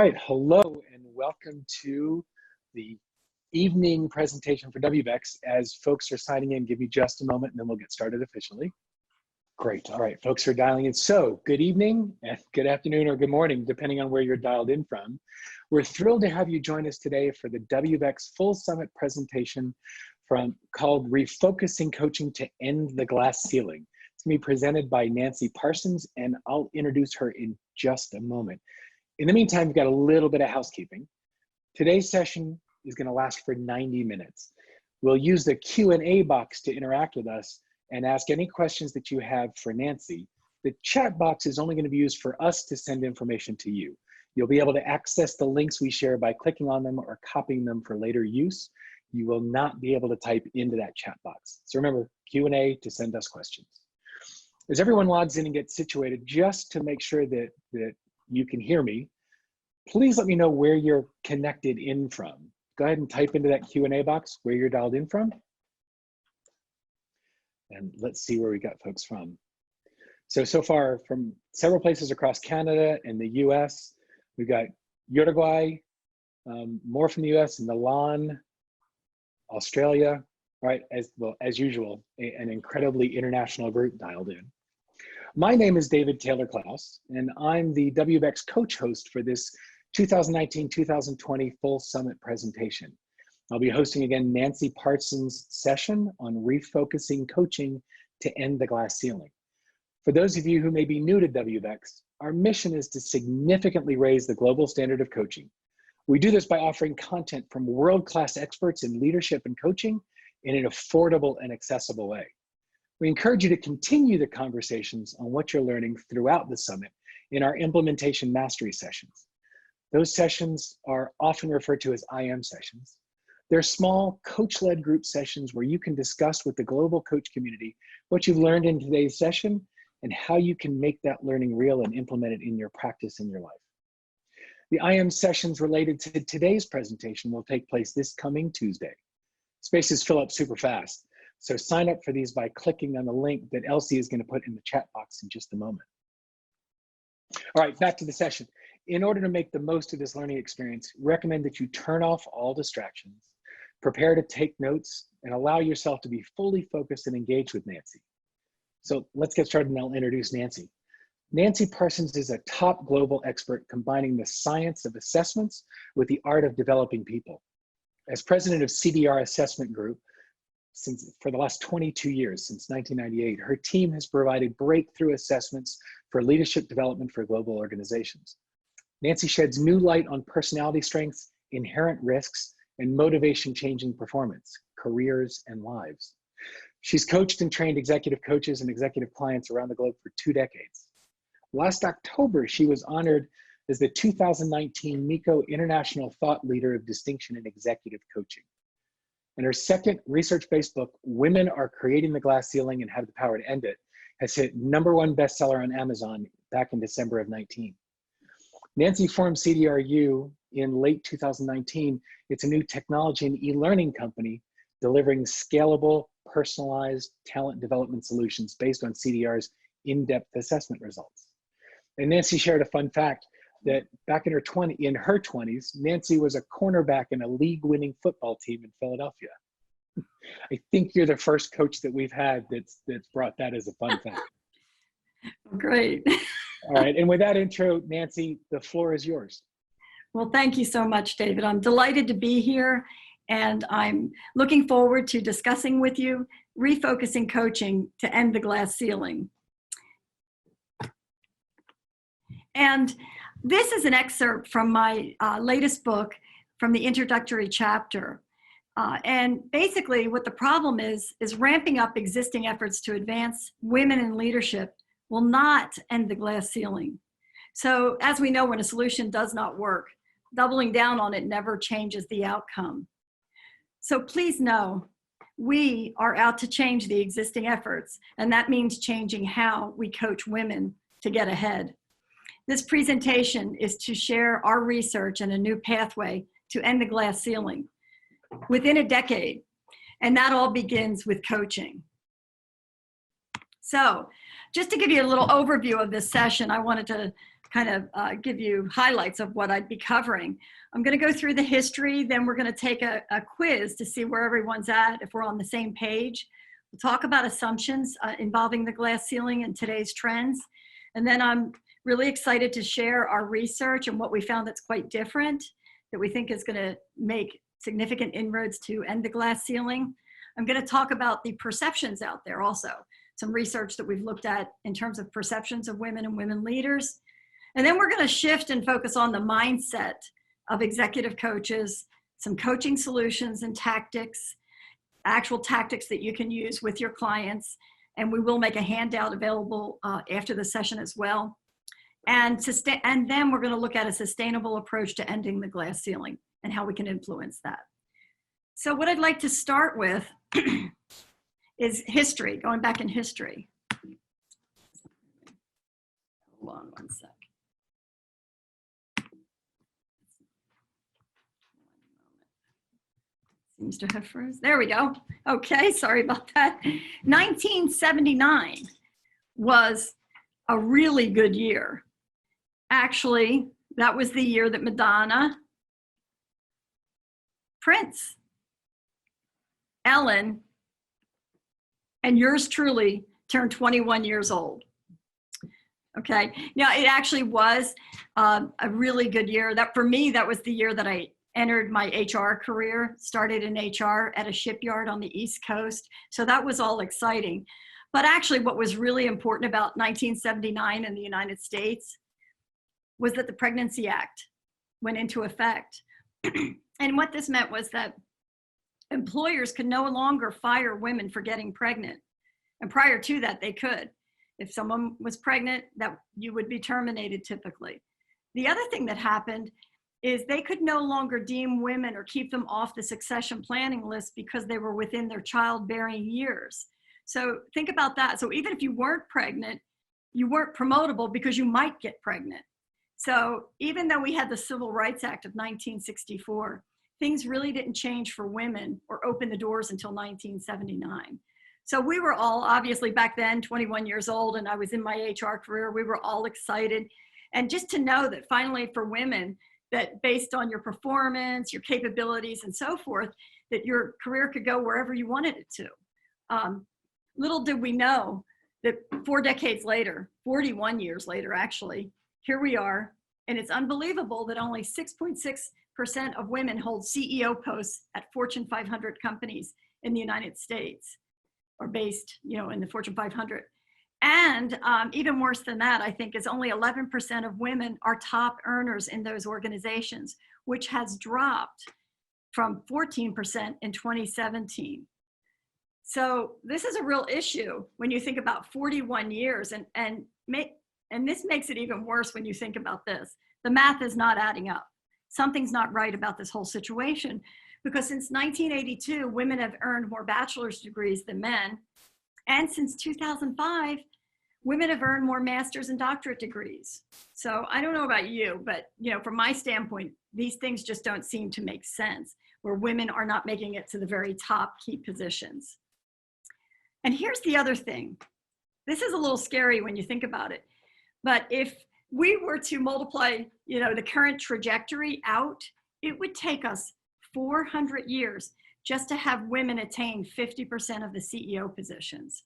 right, hello and welcome to the evening presentation for WBECS. As folks are signing in, give me just a moment and then we'll get started officially. Great, all right, folks are dialing in. So good evening and good afternoon or good morning, depending on where you're dialed in from. We're thrilled to have you join us today for the WBECS Full Summit presentation called Refocusing Coaching to End the Glass Ceiling. It's gonna be presented by Nancy Parsons and I'll introduce her in just a moment. In the meantime, we've got a little bit of housekeeping. Today's session is going to last for 90 minutes. We'll use the Q&A box to interact with us and ask any questions that you have for Nancy. The chat box is only going to be used for us to send information to you. You'll be able to access the links we share by clicking on them or copying them for later use. You will not be able to type into that chat box. So remember, Q&A to send us questions. As everyone logs in and gets situated, just to make sure that you can hear me, please let me know where you're connected in from. Go ahead and type into that Q&A box where you're dialed in from. And let's see where we got folks from. So far from several places across Canada and the US, we've got Uruguay, more from the US, and Milan, Australia. All right, as usual, an incredibly international group dialed in. My name is David Taylor Klaus, and I'm the WBECS coach host for this 2019-2020 Full Summit presentation. I'll be hosting again Nancy Parsons' session on refocusing coaching to end the glass ceiling. For those of you who may be new to WBECS, our mission is to significantly raise the global standard of coaching. We do this by offering content from world-class experts in leadership and coaching in an affordable and accessible way. We encourage you to continue the conversations on what you're learning throughout the summit in our implementation mastery sessions. Those sessions are often referred to as IM sessions. They're small coach-led group sessions where you can discuss with the global coach community what you've learned in today's session and how you can make that learning real and implement it in your practice in your life. The IM sessions related to today's presentation will take place this coming Tuesday. Spaces fill up super fast. So sign up for these by clicking on the link that Elsie is going to put in the chat box in just a moment. All right, back to the session. In order to make the most of this learning experience, recommend that you turn off all distractions, prepare to take notes, and allow yourself to be fully focused and engaged with Nancy. So let's get started and I'll introduce Nancy. Nancy Parsons is a top global expert combining the science of assessments with the art of developing people. As president of CDR Assessment Group, for the last 22 years, since 1998, her team has provided breakthrough assessments for leadership development for global organizations. Nancy sheds new light on personality strengths, inherent risks, and motivation changing performance, careers, and lives. She's coached and trained executive coaches and executive clients around the globe for 2 decades. Last October, she was honored as the 2019 MECO International Thought Leader of Distinction in Executive Coaching. And her second research-based book, Women Are Creating the Glass Ceiling and Have the Power to End It, has hit #1 bestseller on Amazon back in December of 19. Nancy formed CDRU in late 2019. It's a new technology and e-learning company delivering scalable, personalized talent development solutions based on CDR's in-depth assessment results. And Nancy shared a fun fact that back in her 20s, Nancy was a cornerback in a league-winning football team in Philadelphia. I think you're the first coach that we've had that's brought that as a fun fact. Great. All right, and with that intro, Nancy, the floor is yours. Well, thank you so much, David. I'm delighted to be here, and I'm looking forward to discussing with you refocusing coaching to end the glass ceiling. And this is an excerpt from my latest book, from the introductory chapter. And basically what the problem is ramping up existing efforts to advance women in leadership will not end the glass ceiling. So as we know, when a solution does not work, doubling down on it never changes the outcome. So please know, we are out to change the existing efforts, and that means changing how we coach women to get ahead. This presentation is to share our research and a new pathway to end the glass ceiling within a decade, and that all begins with coaching. So just to give you a little overview of this session, I wanted to kind of give you highlights of what I'd be covering. I'm going to go through the history, then we're going to take a quiz to see where everyone's at, if we're on the same page. We'll talk about assumptions involving the glass ceiling and today's trends. And then I'm really excited to share our research and what we found that's quite different, that we think is going to make significant inroads to end the glass ceiling. I'm going to talk about the perceptions out there also, some research that we've looked at in terms of perceptions of women and women leaders. And then we're going to shift and focus on the mindset of executive coaches, some coaching solutions and tactics, actual tactics that you can use with your clients. And we will make a handout available after the session as well. And then we're going to look at a sustainable approach to ending the glass ceiling and how we can influence that. So what I'd like to start with is history, going back in history. Hold on one sec. Seems to have froze. There we go. Okay, sorry about that. 1979 was a really good year. Actually, that was the year that Madonna, Prince, Ellen, and yours truly turned 21 years old. Okay, now it actually was a really good year. That for me, that was the year that I entered my HR career, started in HR at a shipyard on the East Coast. So that was all exciting. But actually what was really important about 1979 in the United States was that the Pregnancy Act went into effect. And what this meant was that employers could no longer fire women for getting pregnant. And prior to that, they could. If someone was pregnant, that you would be terminated typically. The other thing that happened is they could no longer deem women or keep them off the succession planning list because they were within their childbearing years. So think about that. So even if you weren't pregnant, you weren't promotable because you might get pregnant. So even though we had the Civil Rights Act of 1964, things really didn't change for women or open the doors until 1979. So we were all obviously back then 21 years old, and I was in my HR career. We were all excited. And just to know that finally for women, that based on your performance, your capabilities and so forth, that your career could go wherever you wanted it to. Little did we know that 4 decades later, 41 years later actually, here we are, and it's unbelievable that only 6.6% of women hold CEO posts at Fortune 500 companies in the United States, or based, in the Fortune 500. And even worse than that, I think, is only 11% of women are top earners in those organizations, which has dropped from 14% in 2017. So this is a real issue when you think about 41 years, and this makes it even worse when you think about this. The math is not adding up. Something's not right about this whole situation, because since 1982, women have earned more bachelor's degrees than men. And since 2005, women have earned more master's and doctorate degrees. So I don't know about you, but from my standpoint, these things just don't seem to make sense, where women are not making it to the very top key positions. And here's the other thing. This is a little scary when you think about it. But if we were to multiply, the current trajectory out, it would take us 400 years just to have women attain 50% of the CEO positions.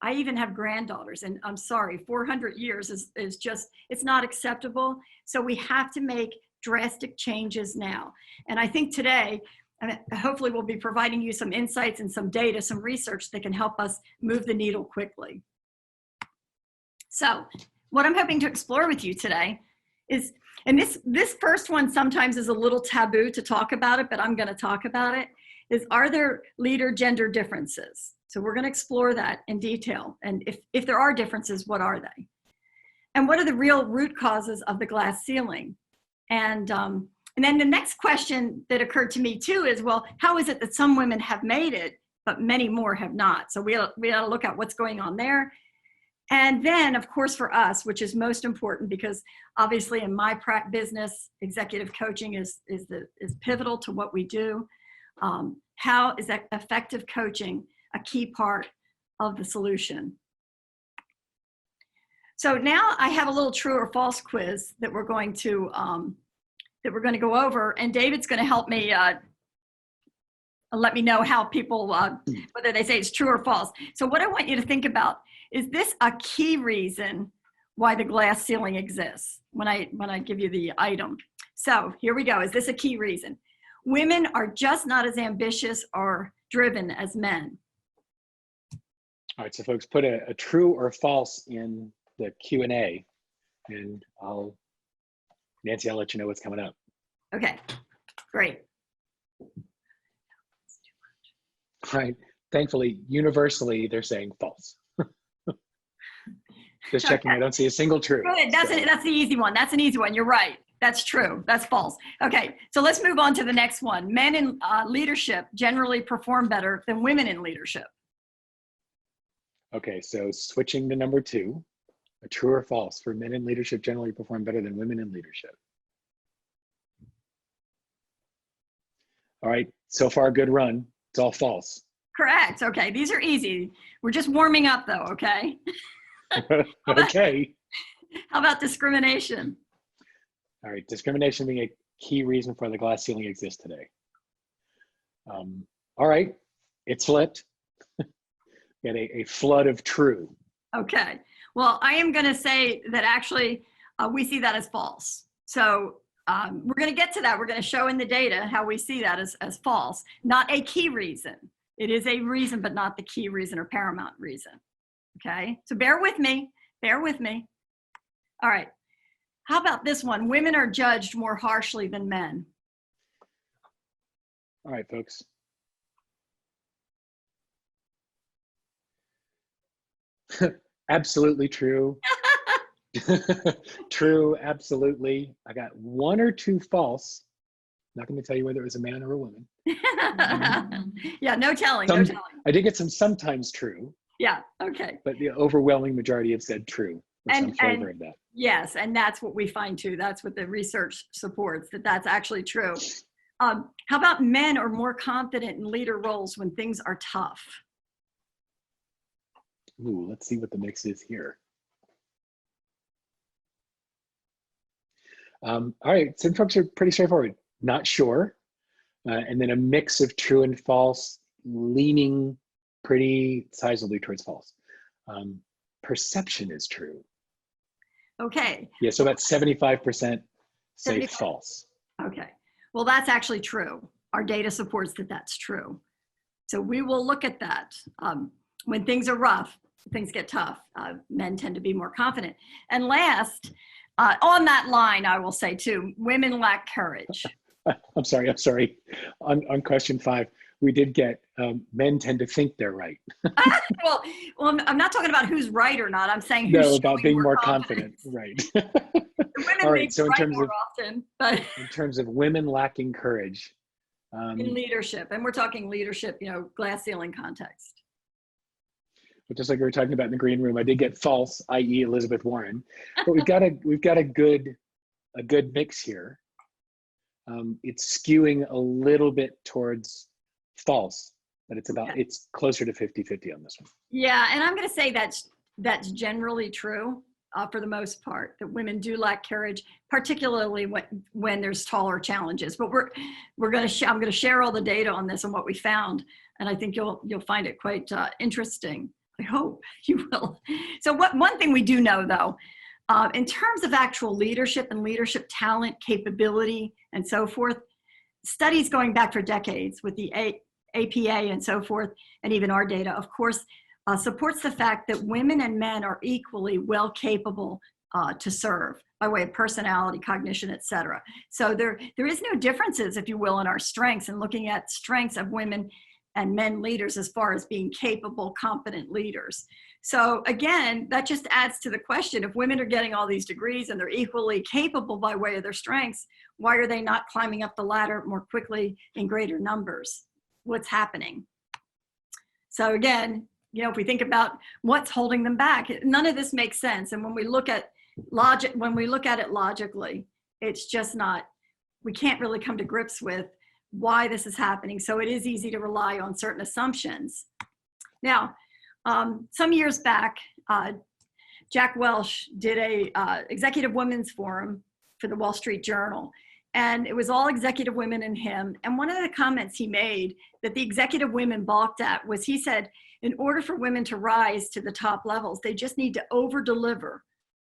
I even have granddaughters, and I'm sorry, 400 years is just, it's not acceptable. So we have to make drastic changes now. And I think today, hopefully we'll be providing you some insights and some data, some research that can help us move the needle quickly. So what I'm hoping to explore with you today is, and this first one sometimes is a little taboo to talk about it, but I'm going to talk about it, is, are there leader gender differences? So we're going to explore that in detail. And if there are differences, what are they? And what are the real root causes of the glass ceiling? And then the next question that occurred to me too is, well, how is it that some women have made it, but many more have not? So we ought to look at what's going on there. And then, of course, for us, which is most important, because obviously in my business, executive coaching is pivotal to what we do. How is that effective coaching a key part of the solution? So now I have a little true or false quiz that we're going to go over, and David's going to help me let me know how people whether they say it's true or false. So what I want you to think about is this a key reason why the glass ceiling exists when I give you the item. So here we go. Is this a key reason? Women are just not as ambitious or driven as men. All right, so folks, put a true or false in the Q&A, and Nancy, I'll let you know what's coming up. Okay, great. All right, thankfully, universally, they're saying false. Just checking, I don't see a single true. Good, that's the easy one. That's an easy one, you're right. That's true, that's false. Okay, so let's move on to the next one. Men in leadership generally perform better than women in leadership. Okay, so switching to number 2, a true or false for men in leadership generally perform better than women in leadership. All right, so far, good run. It's all false. Correct, okay, these are easy. We're just warming up though, okay? Okay. How about discrimination? All right, discrimination being a key reason for the glass ceiling exists today. All right, it's flipped. Get a flood of true. Okay, well, I am going to say that actually we see that as false. So we're going to get to that. We're going to show in the data how we see that as false, not a key reason. It is a reason, but not the key reason or paramount reason. Okay, so bear with me. Bear with me. All right. How about this one? Women are judged more harshly than men. All right, folks. Absolutely true. True, absolutely. I got 1 or 2 false. Not going to tell you whether it was a man or a woman. Yeah, no telling, no telling. I did get some sometimes true. Yeah, okay. But the overwhelming majority have said true. Some flavor of that. Yes, and that's what we find too. That's what the research supports, that that's actually true. How about men are more confident in leader roles when things are tough? Ooh, let's see what the mix is here. All right, some folks are pretty straightforward. Not sure. And then a mix of true and false, leaning pretty sizably towards false. Perception is true. Okay. Yeah, so about 75% say 75. false. Okay. Well, that's actually true. Our data supports that that's true. So we will look at that. When things are rough, things get tough, men tend to be more confident. And last, on that line, I will say too, women lack courage. I'm sorry. On question 5, we did get men tend to think they're right. well, I'm not talking about who's right or not. I'm saying who's no, about being more confident. Right. Women all right. So in terms of often, but in terms of women lacking courage, in leadership, and we're talking leadership, glass ceiling context. But just like we were talking about in the green room, I did get false, i.e., Elizabeth Warren. But we've got a good mix here. It's skewing a little bit towards false, but it's closer to 50-50 on this one. Yeah, and I'm going to say that's generally true for the most part, that women do lack courage, particularly when there's taller challenges. But I'm going to share all the data on this and what we found, and I think you'll find it quite interesting. I hope you will. So one thing we do know though, in terms of actual leadership and leadership talent, capability, and so forth, studies going back for decades with the APA and so forth, and even our data, of course, supports the fact that women and men are equally well capable to serve by way of personality, cognition, et cetera. So there is no differences, if you will, in our strengths, and looking at strengths of women and men leaders as far as being capable, competent leaders. So again, that just adds to the question, if women are getting all these degrees and they're equally capable by way of their strengths, why are they not climbing up the ladder more quickly in greater numbers? What's happening? So again, if we think about what's holding them back, none of this makes sense. And when we look at it logically, it's just not, we can't really come to grips with why this is happening. So it is easy to rely on certain assumptions. Now, some years back, Jack Welch did a executive women's forum for the Wall Street Journal. And it was all executive women and him. And one of the comments he made that the executive women balked at was, he said, in order for women to rise to the top levels, they just need to over deliver.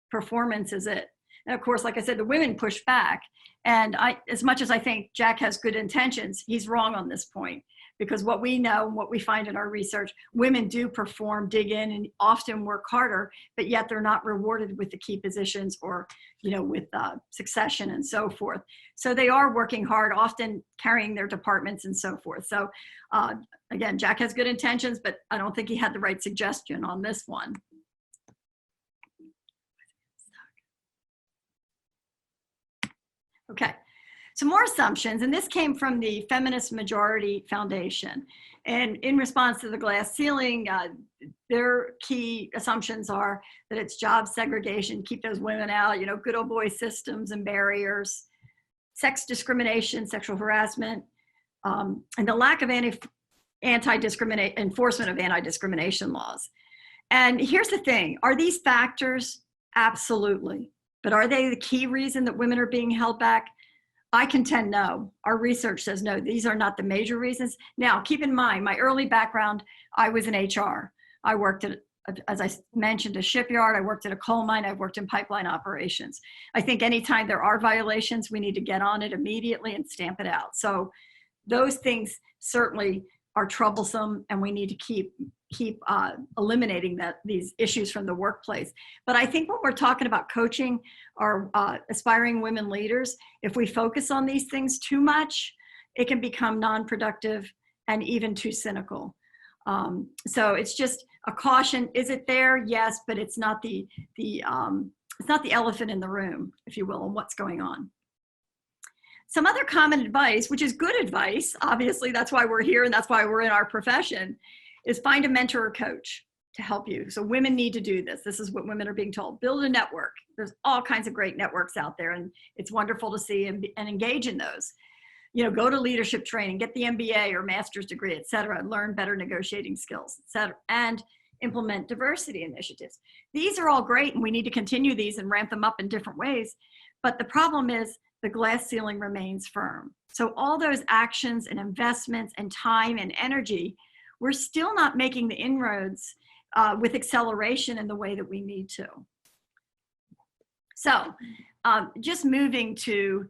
Performance is it. And of course, like I said, the women pushed back. And as much as I think Jack has good intentions, he's wrong on this point. Because what we know, what we find in our research, women do perform, dig in, and often work harder, but yet they're not rewarded with the key positions or, with succession and so forth. So they are working hard, often carrying their departments and so forth. So again, Jack has good intentions, but I don't think he had the right suggestion on this one. Okay. Some more assumptions, and this came from the Feminist Majority Foundation. And in response to the glass ceiling, their key assumptions are that it's job segregation, keep those women out, good old boy systems and barriers, sex discrimination, sexual harassment, and the lack of enforcement of anti-discrimination laws. And here's the thing, are these factors? Absolutely. But are they the key reason that women are being held back? I contend no. Our research says no, these are not the major reasons. Now, keep in mind, my early background, I was in HR. I worked at, as I mentioned, a shipyard. I worked at a coal mine. I worked in pipeline operations. I think anytime there are violations, we need to get on it immediately and stamp it out. So those things certainly are troublesome, and we need to keep eliminating these issues from the workplace. But I think when we're talking about coaching our aspiring women leaders, if we focus on these things too much, it can become non-productive and even too cynical. So it's just a caution. Is it there? Yes, but it's not the elephant in the room, if you will, on what's going on. Some other common advice, which is good advice, obviously that's why we're here and that's why we're in our profession, is find a mentor or coach to help you. So women need to do this. This is what women are being told. Build a network. There's all kinds of great networks out there, and it's wonderful to see and engage in those. Go to leadership training, get the MBA or master's degree, et cetera, learn better negotiating skills, et cetera, and implement diversity initiatives. These are all great, and we need to continue these and ramp them up in different ways. But the problem is the glass ceiling remains firm. So all those actions and investments and time and energy, we're still not making the inroads with acceleration in the way that we need to. So just moving to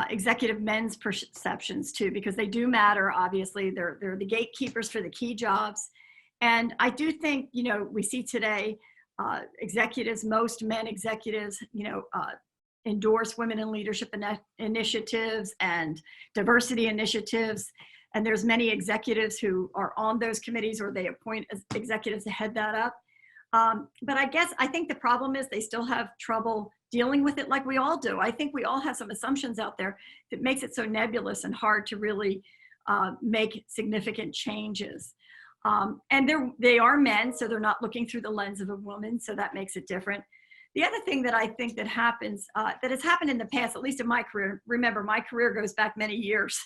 executive men's perceptions too, because they do matter, obviously. They're the gatekeepers for the key jobs. And I do think, we see today executives, most men executives, endorse women in leadership initiatives and diversity initiatives. And there's many executives who are on those committees, or they appoint executives to head that up. But I think the problem is they still have trouble dealing with it like we all do. I think we all have some assumptions out there that makes it so nebulous and hard to really make significant changes. And they are men, so they're not looking through the lens of a woman, so that makes it different. The other thing that I think that happens, that has happened in the past, at least in my career, remember my career goes back many years,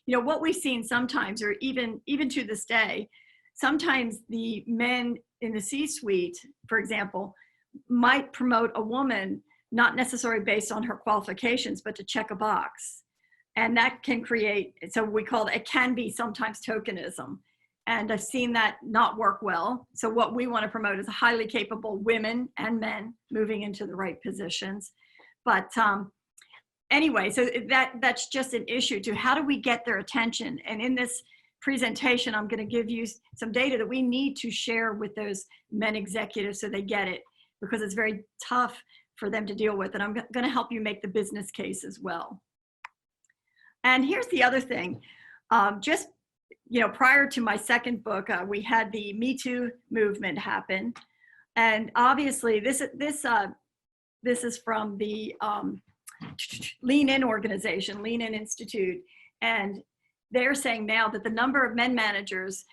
what we've seen sometimes, or even to this day, sometimes the men in the C-suite, for example, might promote a woman, not necessarily based on her qualifications, but to check a box. And that can create, so we call it can be sometimes tokenism. And I've seen that not work well. So what we want to promote is highly capable women and men moving into the right positions. But anyway, so that's just an issue to how do we get their attention? And in this presentation, I'm going to give you some data that we need to share with those men executives so they get it, because it's very tough for them to deal with. And I'm going to help you make the business case as well. And here's the other thing. Prior to my second book, we had the Me Too movement happen. And obviously this is from the Lean In organization, Lean In Institute. And they're saying now that the number of men managers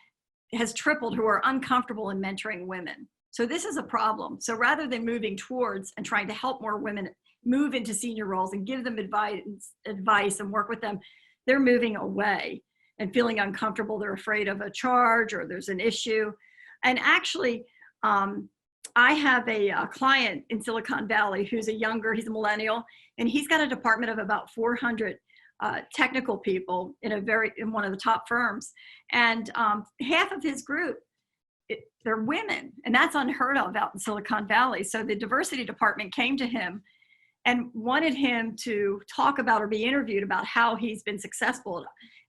has tripled who are uncomfortable in mentoring women. So this is a problem. So rather than moving towards and trying to help more women move into senior roles and give them advice and work with them, they're moving away and feeling uncomfortable. They're afraid of a charge or there's an issue. And actually, I have a client in Silicon Valley who's he's a millennial, and he's got a department of about 400 technical people in one of the top firms. And half of his group, they're women, and that's unheard of out in Silicon Valley. So the diversity department came to him and wanted him to talk about or be interviewed about how he's been successful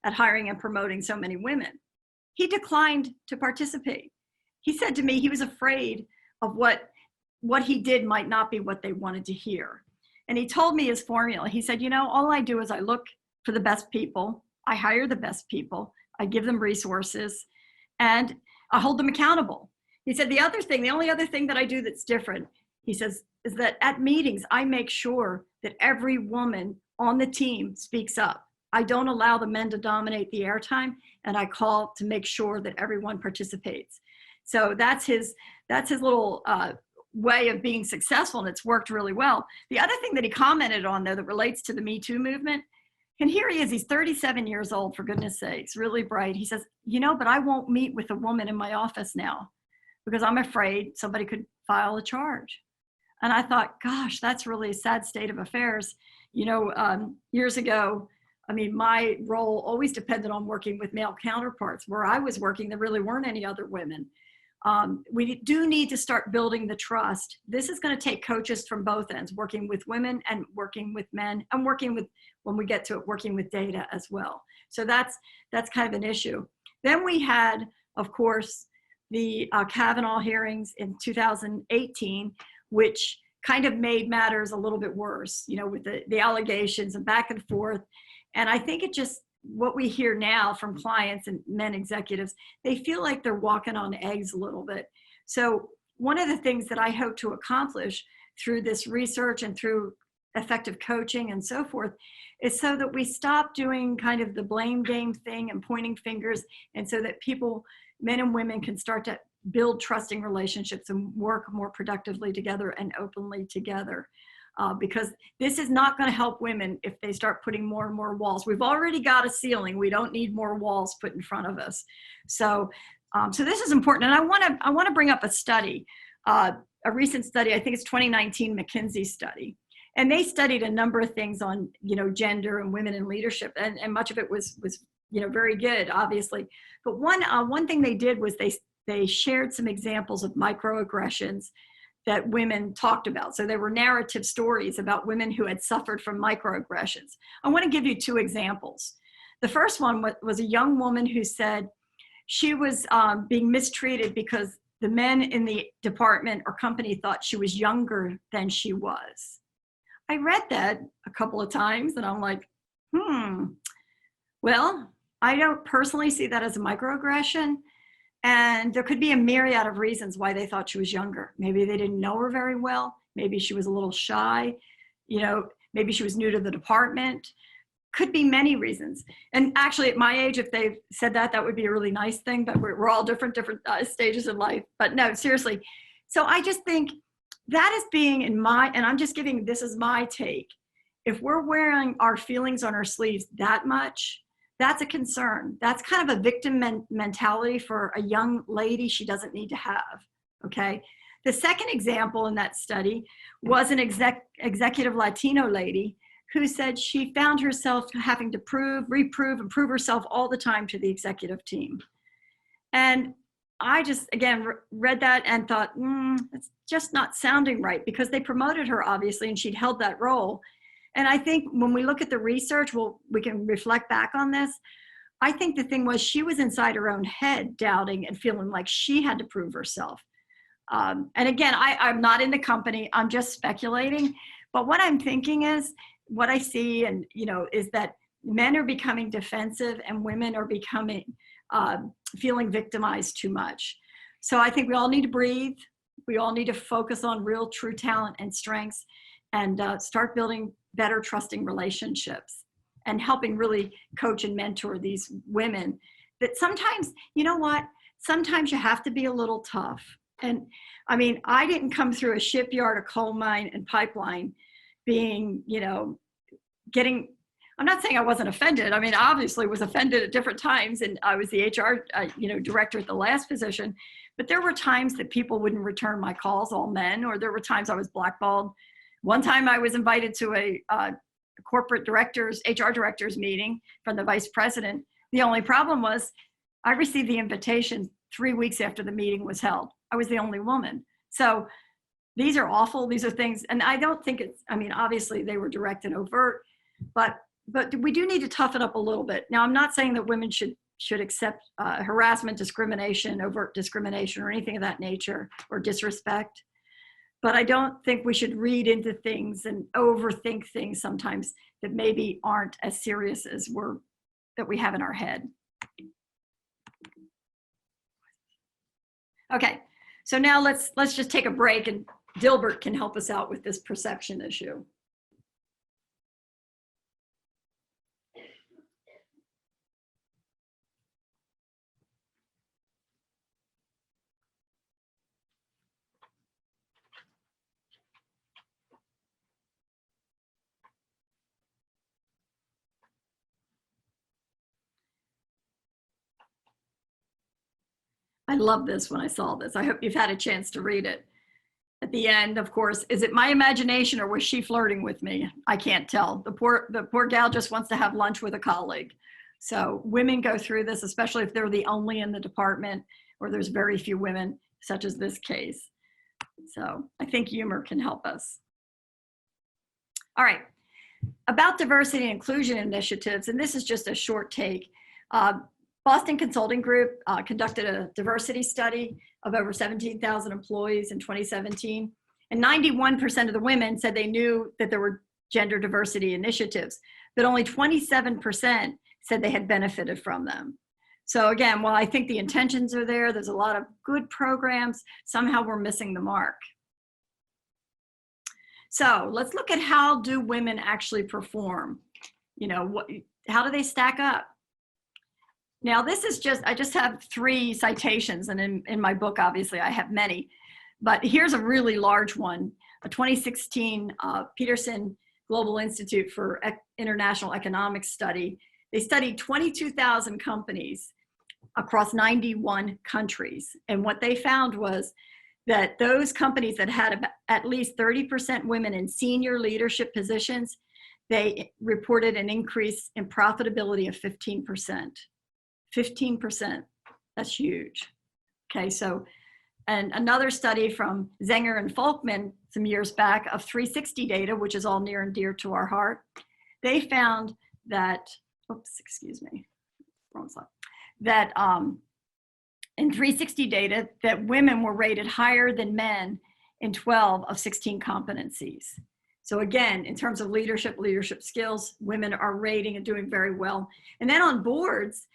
at hiring and promoting so many women. He declined to participate. He said to me he was afraid of what he did might not be what they wanted to hear. And he told me his formula. He said, all I do is I look for the best people, I hire the best people, I give them resources, and I hold them accountable. He said, the only other thing that I do that's different, he says, is that at meetings, I make sure that every woman on the team speaks up. I don't allow the men to dominate the airtime, and I call to make sure that everyone participates. So that's his little way of being successful, and it's worked really well. The other thing that he commented on, though, that relates to the Me Too movement, and here he is, he's 37 years old, for goodness sakes, really bright. He says, but I won't meet with a woman in my office now because I'm afraid somebody could file a charge. And I thought, gosh, that's really a sad state of affairs. Years ago, my role always depended on working with male counterparts. Where I was working, there really weren't any other women. We do need to start building the trust. This is going to take coaches from both ends, working with women and working with men, and when we get to it, working with data as well. So that's kind of an issue. Then we had, of course, the Cavanaugh hearings in 2018, which kind of made matters a little bit worse, with the allegations and back and forth. And I think what we hear now from clients and men executives, they feel like they're walking on eggs a little bit. So one of the things that I hope to accomplish through this research and through effective coaching and so forth is so that we stop doing kind of the blame game thing and pointing fingers, and so that people, men and women, can start to build trusting relationships and work more productively together and openly together. Because this is not going to help women if they start putting more and more walls. We've already got a ceiling. We don't need more walls put in front of us. So this is important. And I want to bring up a study, a recent study. I think it's 2019 McKinsey study, and they studied a number of things on gender and women in leadership, and much of it was very good, obviously. But one thing they did was they shared some examples of microaggressions that women talked about. So there were narrative stories about women who had suffered from microaggressions. I want to give you two examples. The first one was a young woman who said she was being mistreated because the men in the department or company thought she was younger than she was. I read that a couple of times and I'm like, well, I don't personally see that as a microaggression. And there could be a myriad of reasons why they thought she was younger. Maybe they didn't know her very well. Maybe she was a little shy. Maybe she was new to the department. Could be many reasons. And actually, at my age, if they said that would be a really nice thing. But we're all different stages in life. But no, seriously. So I just think that is being and I'm just giving, this is my take. If we're wearing our feelings on our sleeves that much, that's a concern. That's kind of a victim mentality for a young lady she doesn't need to have, okay? The second example in that study was an executive Latino lady who said she found herself having to reprove, and prove herself all the time to the executive team. And I just, again, read that and thought, it's just not sounding right, because they promoted her, obviously, and she'd held that role. And I think when we look at the research, we can reflect back on this. I think the thing was she was inside her own head, doubting and feeling like she had to prove herself. And again, I'm not in the company, I'm just speculating. But what I'm thinking is, what I see is that men are becoming defensive and women are becoming, feeling victimized too much. So I think we all need to breathe. We all need to focus on real, true talent and strengths, and start building better trusting relationships and helping really coach and mentor these women that sometimes, sometimes you have to be a little tough. And I mean, I didn't come through a shipyard, a coal mine, and pipeline being, I'm not saying I wasn't offended. I mean, obviously was offended at different times, and I was the HR, director at the last position. But there were times that people wouldn't return my calls, all men, or there were times I was blackballed. One time I was invited to a corporate directors, HR directors meeting from the vice president. The only problem was I received the invitation 3 weeks after the meeting was held. I was the only woman. So these are awful. These are things, and I don't think it's, I mean, obviously they were direct and overt, but we do need to toughen up a little bit. Now, I'm not saying that women should accept harassment, discrimination, overt discrimination, or anything of that nature, or disrespect. But I don't think we should read into things and overthink things sometimes that maybe aren't as serious as that we have in our head. Okay, so now let's just take a break, and Dilbert can help us out with this perception issue. I love this when I saw this. I hope you've had a chance to read it. At the end, of course, is it my imagination or was she flirting with me? I can't tell. The poor gal just wants to have lunch with a colleague. So women go through this, especially if they're the only in the department or there's very few women, such as this case. So I think humor can help us. All right, about diversity and inclusion initiatives, and this is just a short take. Boston Consulting Group conducted a diversity study of over 17,000 employees in 2017, and 91% of the women said they knew that there were gender diversity initiatives, but only 27% said they had benefited from them. So again, while I think the intentions are there, there's a lot of good programs, somehow we're missing the mark. So let's look at how do women actually perform? You know, how do they stack up? Now this is I just have 3 citations, and in my book, obviously I have many, but here's a really large one, a 2016 Peterson Global Institute for International Economics study. They studied 22,000 companies across 91 countries. And what they found was that those companies that had at least 30% women in senior leadership positions, they reported an increase in profitability of 15%. 15%, that's huge. Okay, so, and another study from Zenger and Folkman some years back of 360 data, which is all near and dear to our heart, they found that, oops, excuse me, wrong slide, that in 360 data, that women were rated higher than men in 12 of 16 competencies. So again, in terms of leadership skills, women are rating and doing very well. And then on boards,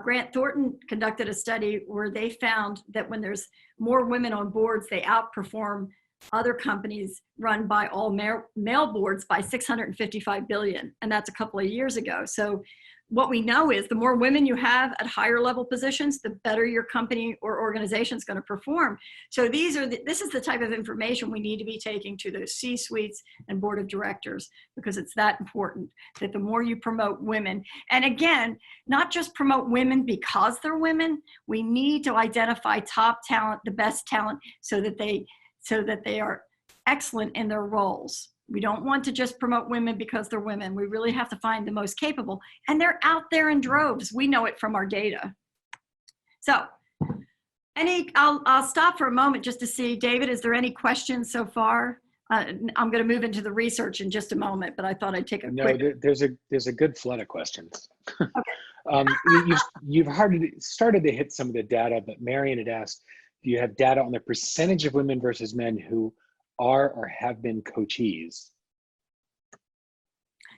Grant Thornton conducted a study where they found that when there's more women on boards, they outperform other companies run by all male boards by 655 billion. And that's a couple of years ago. So what we know is the more women you have at higher level positions, the better your company or organization is going to perform. So this is the type of information we need to be taking to those C-suites and board of directors, because it's that important that the more you promote women, and again, not just promote women because they're women, we need to identify top talent, the best talent, so that they are excellent in their roles. We don't want to just promote women because they're women. We really have to find the most capable, and they're out there in droves. We know it from our data. So I'll stop for a moment just to see, David, is there any questions so far? I'm going to move into the research in just a moment, but I thought I'd take a quick. No, there's a good flood of questions. Okay. You've started to hit some of the data, but Marion had asked, do you have data on the percentage of women versus men who are or have been coachees?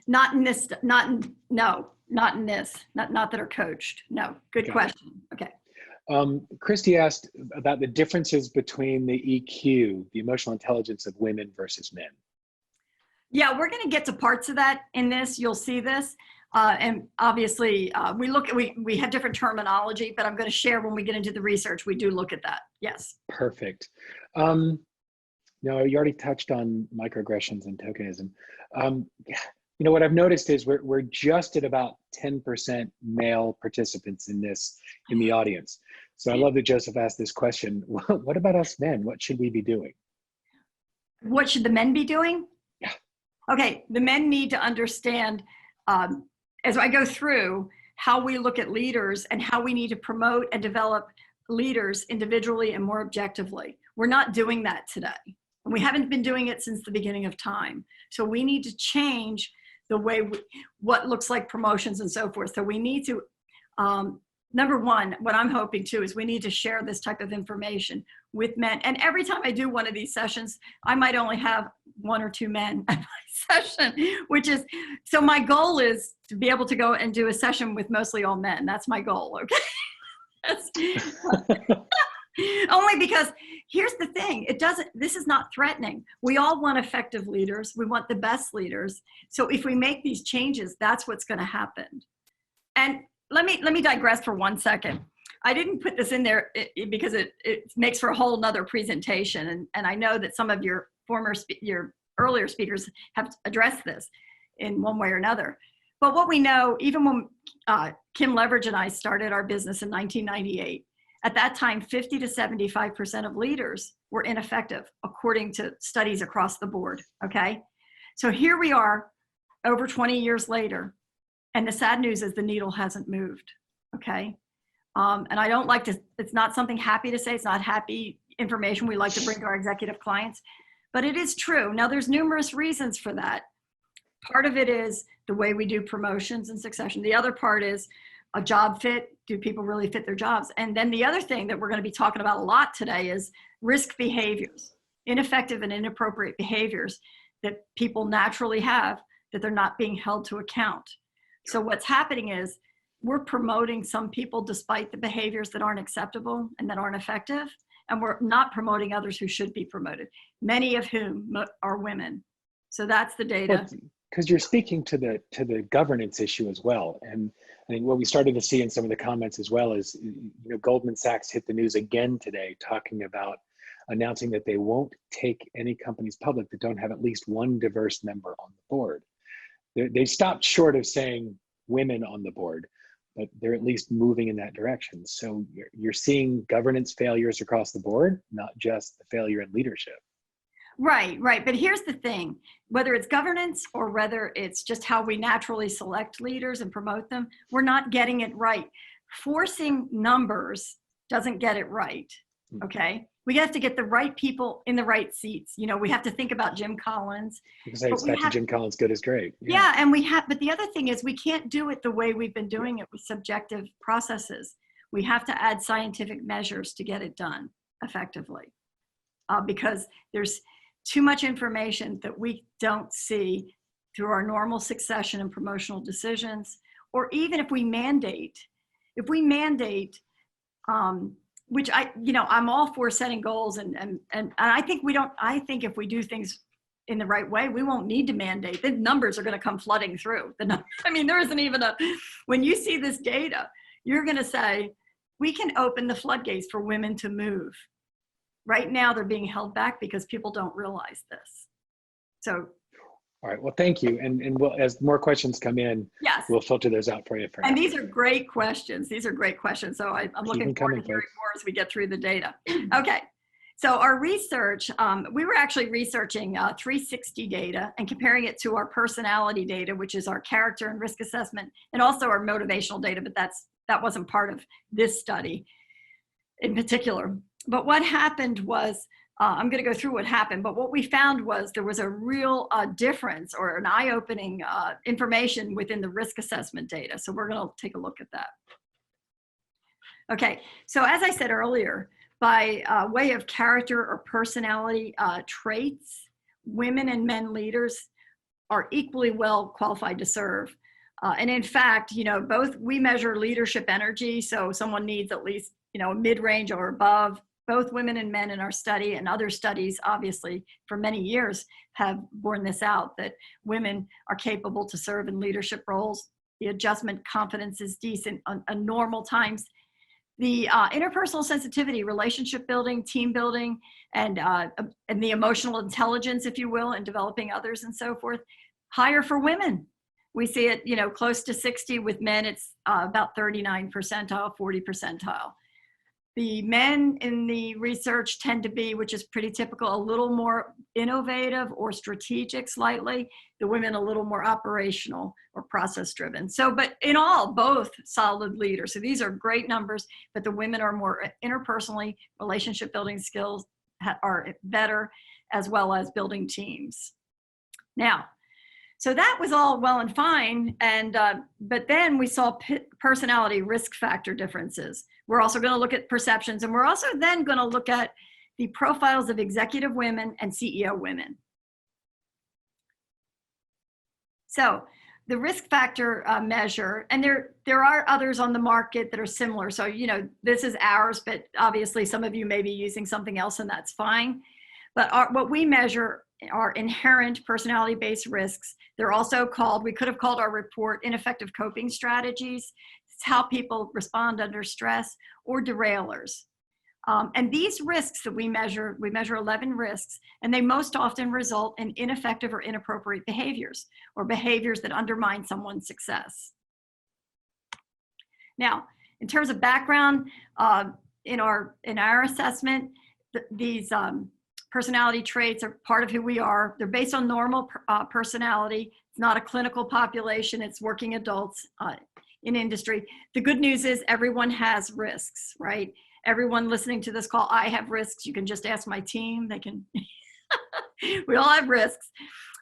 Not in this, not in this, not that are coached. No, good question. Okay. Christy asked about the differences between the EQ, the emotional intelligence of women versus men. Yeah, we're going to get to parts of that in this. You'll see this. And obviously, we have different terminology, but I'm going to share when we get into the research, we do look at that. Yes. Perfect. No, you already touched on microaggressions and tokenism. You know, what I've noticed is we're just at about 10% male participants in the audience. So I love that Joseph asked this question. What about us men? What should we be doing? What should the men be doing? Yeah. Okay, the men need to understand, as I go through, how we look at leaders and how we need to promote and develop leaders individually and more objectively. We're not doing that today. And we haven't been doing it since the beginning of time. So we need to change the way what looks like promotions and so forth. So we need to, number one, what I'm hoping too is we need to share this type of information with men. And every time I do one of these sessions, I might only have 1 or 2 men at my session, which is, so my goal is to be able to go and do a session with mostly all men. That's my goal, okay? Only because here's the thing, this is not threatening. We all want effective leaders. We want the best leaders. So if we make these changes, that's what's going to happen. And let me digress for 1 second. I didn't put this in there because it makes for a whole nother presentation. And I know that some of your earlier speakers have addressed this in one way or another. But what we know, even when Kim Leverage and I started our business in 1998, at that time, 50 to 75% of leaders were ineffective, according to studies across the board, okay? So here we are, over 20 years later, and the sad news is the needle hasn't moved, okay? And I don't like to, it's not something happy to say, it's not happy information we like to bring to our executive clients, but it is true. Now, there's numerous reasons for that. Part of it is the way we do promotions and succession. The other part is a job fit. Do people really fit their jobs? And then the other thing that we're going to be talking about a lot today is risk behaviors, ineffective and inappropriate behaviors that people naturally have that they're not being held to account. So what's happening is we're promoting some people despite the behaviors that aren't acceptable and that aren't effective, and we're not promoting others who should be promoted, many of whom are women. So that's the data. Because you're speaking to the governance issue as well. And I think what we started to see in some of the comments as well is, Goldman Sachs hit the news again today talking about announcing that they won't take any companies public that don't have at least one diverse member on the board. They stopped short of saying women on the board, but they're at least moving in that direction. So you're seeing governance failures across the board, not just the failure in leadership. Right. But here's the thing, whether it's governance or whether it's just how we naturally select leaders and promote them, we're not getting it right. Forcing numbers doesn't get it right. Okay. We have to get the right people in the right seats. We have to think about Jim Collins. Because I expected Jim Collins good is great. Yeah. And but the other thing is we can't do it the way we've been doing it with subjective processes. We have to add scientific measures to get it done effectively because there's too much information that we don't see through our normal succession and promotional decisions, or even if we mandate, which I'm all for setting goals and I think if we do things in the right way, we won't need to mandate. The numbers are going to come flooding through. There isn't even when you see this data, you're going to say, we can open the floodgates for women to move. Right now, they're being held back because people don't realize this. So, all right. Well, thank you. And we'll, as more questions come in, yes, we'll filter those out for you. And these are great questions. So I'm looking forward to hearing more as we get through the data. Okay. So our research, we were actually researching 360 data and comparing it to our personality data, which is our character and risk assessment, and also our motivational data, but that wasn't part of this study in particular. But what happened was, I'm going to go through what happened, but what we found was there was a real difference or an eye-opening information within the risk assessment data. So we're going to take a look at that. Okay, so as I said earlier, by way of character or personality traits, women and men leaders are equally well qualified to serve. And in fact, both we measure leadership energy. So someone needs at least, a mid-range or above. Both women and men in our study and other studies, obviously, for many years have borne this out, that women are capable to serve in leadership roles. The adjustment confidence is decent on normal times. The interpersonal sensitivity, relationship building, team building, and the emotional intelligence, if you will, in developing others and so forth, higher for women. We see it, close to 60. With men, it's about 39 percentile, 40 percentile. The men in the research tend to be, which is pretty typical, a little more innovative or strategic slightly. The women a little more operational or process driven. So, but in all, both solid leaders. So these are great numbers, but the women are more interpersonally, relationship building skills are better, as well as building teams. Now, so that was all well and fine, and but then we saw personality risk factor differences. We're also going to look at perceptions, and we're also then going to look at the profiles of executive women and CEO women. So the risk factor measure, and there are others on the market that are similar. So, you know, this is ours, but obviously some of you may be using something else, and that's fine. But what we measure are inherent personality-based risks. They're also called, we could have called our report ineffective coping strategies. It's how people respond under stress, or derailers. And these risks that we measure 11 risks, and they most often result in ineffective or inappropriate behaviors, or behaviors that undermine someone's success. Now, in terms of background, in our assessment, these personality traits are part of who we are. They're based on normal personality. It's not a clinical population. It's working adults in industry. The good news is everyone has risks, right? Everyone listening to this call, I have risks. You can just ask my team. They can, we all have risks.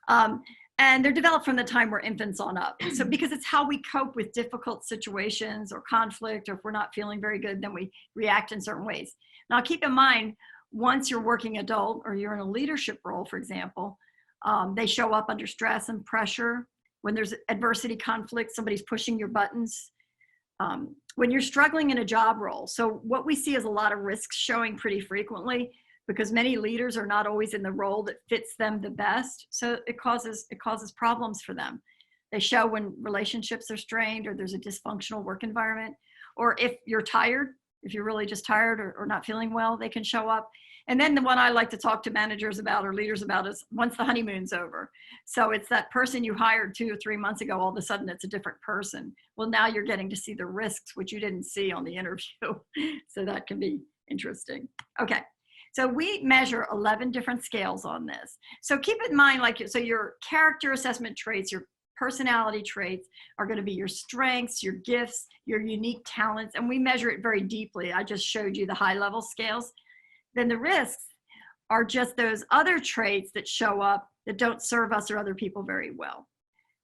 And they're developed from the time we're infants on up. So because it's how we cope with difficult situations or conflict, or if we're not feeling very good, then we react in certain ways. Now keep in mind, once you're working adult or you're in a leadership role, for example, they show up under stress and pressure. When there's adversity, conflict, somebody's pushing your buttons. When you're struggling in a job role. So what we see is a lot of risks showing pretty frequently, because many leaders are not always in the role that fits them the best. So it causes problems for them. They show when relationships are strained, or there's a dysfunctional work environment, or if you're tired. If you're really just tired or not feeling well, they can show up. And then the one I like to talk to managers about or leaders about is once the honeymoon's over. So it's that person you hired 2 or 3 months ago, all of a sudden it's a different person. Well, now you're getting to see the risks, which you didn't see on the interview. So that can be interesting. Okay, so we measure 11 different scales on this. So keep in mind, so your character assessment traits, your personality traits are going to be your strengths, your gifts, your unique talents, and we measure it very deeply. I just showed you the high-level scales. Then the risks are just those other traits that show up that don't serve us or other people very well.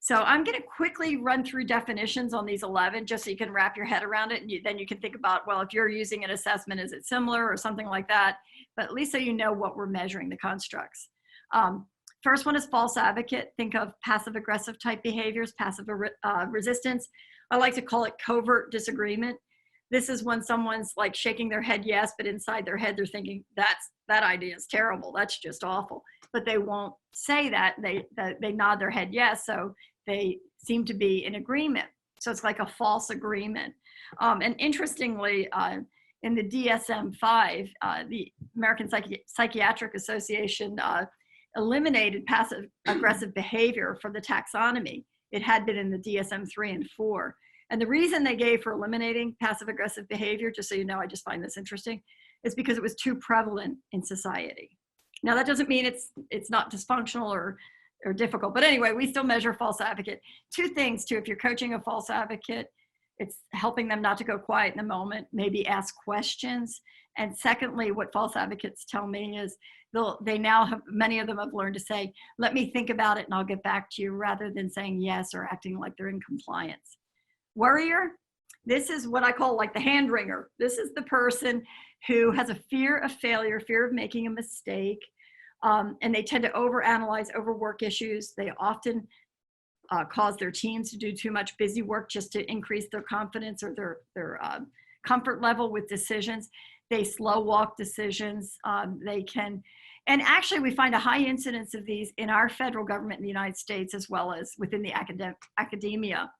So I'm going to quickly run through definitions on these 11 just so you can wrap your head around it, and then you can think about, well, if you're using an assessment, is it similar or something like that? But at least so you know what we're measuring, the constructs. First one is false advocate. Think of passive aggressive type behaviors, passive resistance. I like to call it covert disagreement. This is when someone's like shaking their head yes, but inside their head they're thinking that idea is terrible. That's just awful. But they won't say that. They nod their head yes, so they seem to be in agreement. So it's like a false agreement. And interestingly, in the DSM-5, the American Psychiatric Association eliminated passive aggressive behavior from the taxonomy. It had been in the DSM-3 and 4. And the reason they gave for eliminating passive aggressive behavior, just so you know, I just find this interesting, is because it was too prevalent in society. Now that doesn't mean it's not dysfunctional or difficult, but anyway, we still measure false advocate. Two things too, if you're coaching a false advocate, it's helping them not to go quiet in the moment, maybe ask questions. And secondly, what false advocates tell me is they now have, many of them have learned to say, let me think about it and I'll get back to you, rather than saying yes or acting like they're in compliance. Worrier, this is what I call like the hand wringer. This is the person who has a fear of failure, fear of making a mistake, and they tend to overanalyze, overwork issues. They often cause their teams to do too much busy work just to increase their confidence or their comfort level with decisions. They slow walk decisions. They can, and actually we find a high incidence of these in our federal government in the United States, as well as within the academia,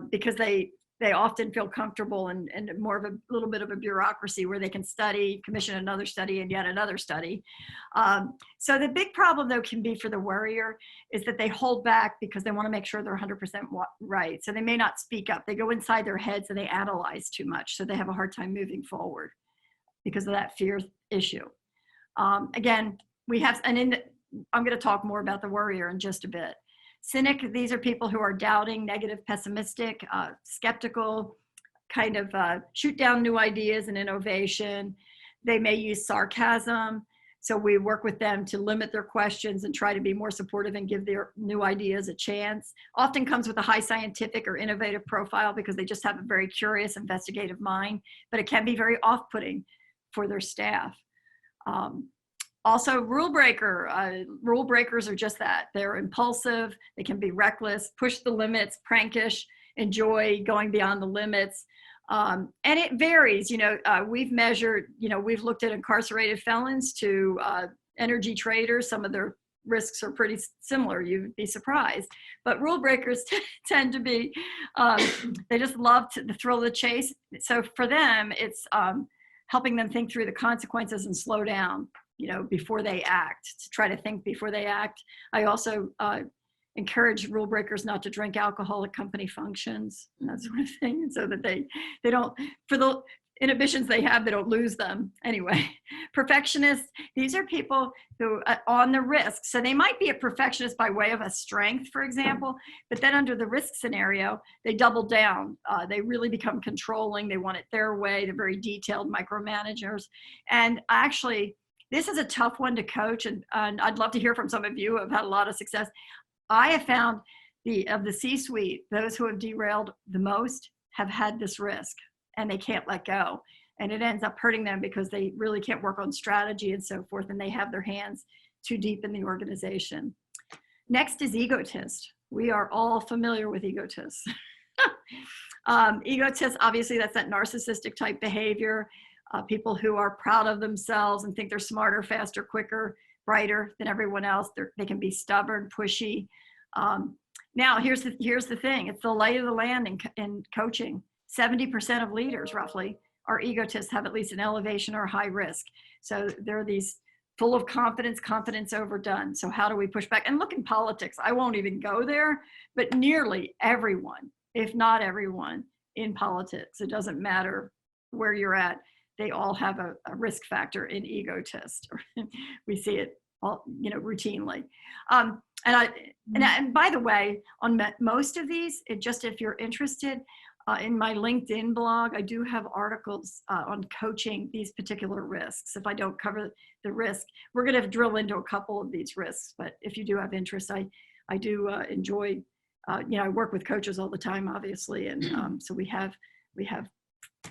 because they often feel comfortable and more of a little bit of a bureaucracy where they can study, commission another study and yet another study. So the big problem though can be for the worrier is that they hold back because they want to make sure they're 100% right. So they may not speak up. They go inside their heads and they analyze too much. So they have a hard time moving forward. because of that fear issue. Again, we have, I'm going to talk more about the worrier in just a bit. Cynic, these are people who are doubting, negative, pessimistic, skeptical, kind of shoot down new ideas and innovation. They may use sarcasm. So we work with them to limit their questions and try to be more supportive and give their new ideas a chance. Often comes with a high scientific or innovative profile because they just have a very curious, investigative mind, but it can be very off-putting for their staff. Also, rule breakers are just that. They're impulsive, they can be reckless, push the limits, prankish, enjoy going beyond the limits. And it varies, we've measured, we've looked at incarcerated felons to energy traders. Some of their risks are pretty similar, you'd be surprised. But rule breakers tend to be, they just love the thrill of the chase. So for them, it's helping them think through the consequences and slow down, before they act, to try to think before they act. I also encourage rule breakers not to drink alcohol at company functions and that sort of thing, so that they don't, for the inhibitions they have, they don't lose them. Anyway, perfectionists, these are people who on the risk. So they might be a perfectionist by way of a strength, for example, but then under the risk scenario, they double down. They really become controlling. They want it their way. They're very detailed micromanagers. And actually, this is a tough one to coach, and I'd love to hear from some of you who have had a lot of success. I have found of the C-suite, those who have derailed the most have had this risk and they can't let go. And it ends up hurting them because they really can't work on strategy and so forth, and they have their hands too deep in the organization. Next is egotist. We are all familiar with egotists. Egotists, obviously, that's that narcissistic type behavior. People who are proud of themselves and think they're smarter, faster, quicker, brighter than everyone else. They can be stubborn, pushy. Now, here's the thing. It's the lay of the land in coaching. 70% of leaders, roughly, are egotists, have at least an elevation or high risk. So they're these full of confidence overdone. So how do we push back? And look, in politics, I won't even go there, but nearly everyone, if not everyone, in politics, it doesn't matter where you're at, they all have a risk factor in egotist. We see it all, routinely. And by the way, on most of these, if you're interested, in my LinkedIn blog, I do have articles on coaching these particular risks. If I don't cover the risk, we're going to drill into a couple of these risks. But if you do have interest, I do enjoy. I work with coaches all the time, obviously, and so we have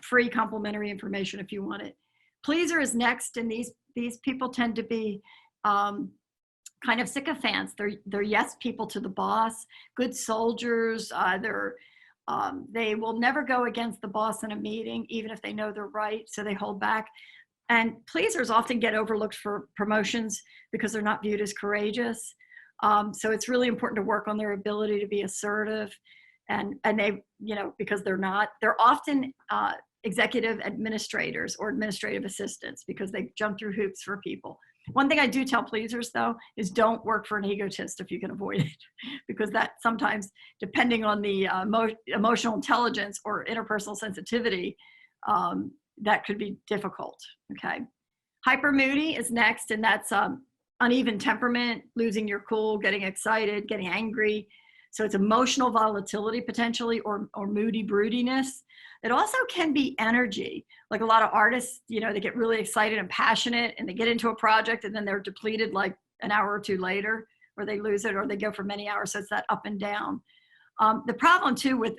free complimentary information if you want it. Pleaser is next, and these people tend to be kind of sycophants. They're yes people to the boss, good soldiers. They will never go against the boss in a meeting, even if they know they're right, so they hold back. And pleasers often get overlooked for promotions because they're not viewed as courageous. So it's really important to work on their ability to be assertive, and they, because they're often executive administrators or administrative assistants because they jump through hoops for people. One thing I do tell pleasers, though, is don't work for an egotist if you can avoid it, because that sometimes, depending on the emotional intelligence or interpersonal sensitivity, that could be difficult, okay? Hyper Moody is next, and that's uneven temperament, losing your cool, getting excited, getting angry. So it's emotional volatility potentially, or moody broodiness. It also can be energy. Like a lot of artists, they get really excited and passionate and they get into a project and then they're depleted like an hour or two later, or they lose it, or they go for many hours. So it's that up and down. The problem too with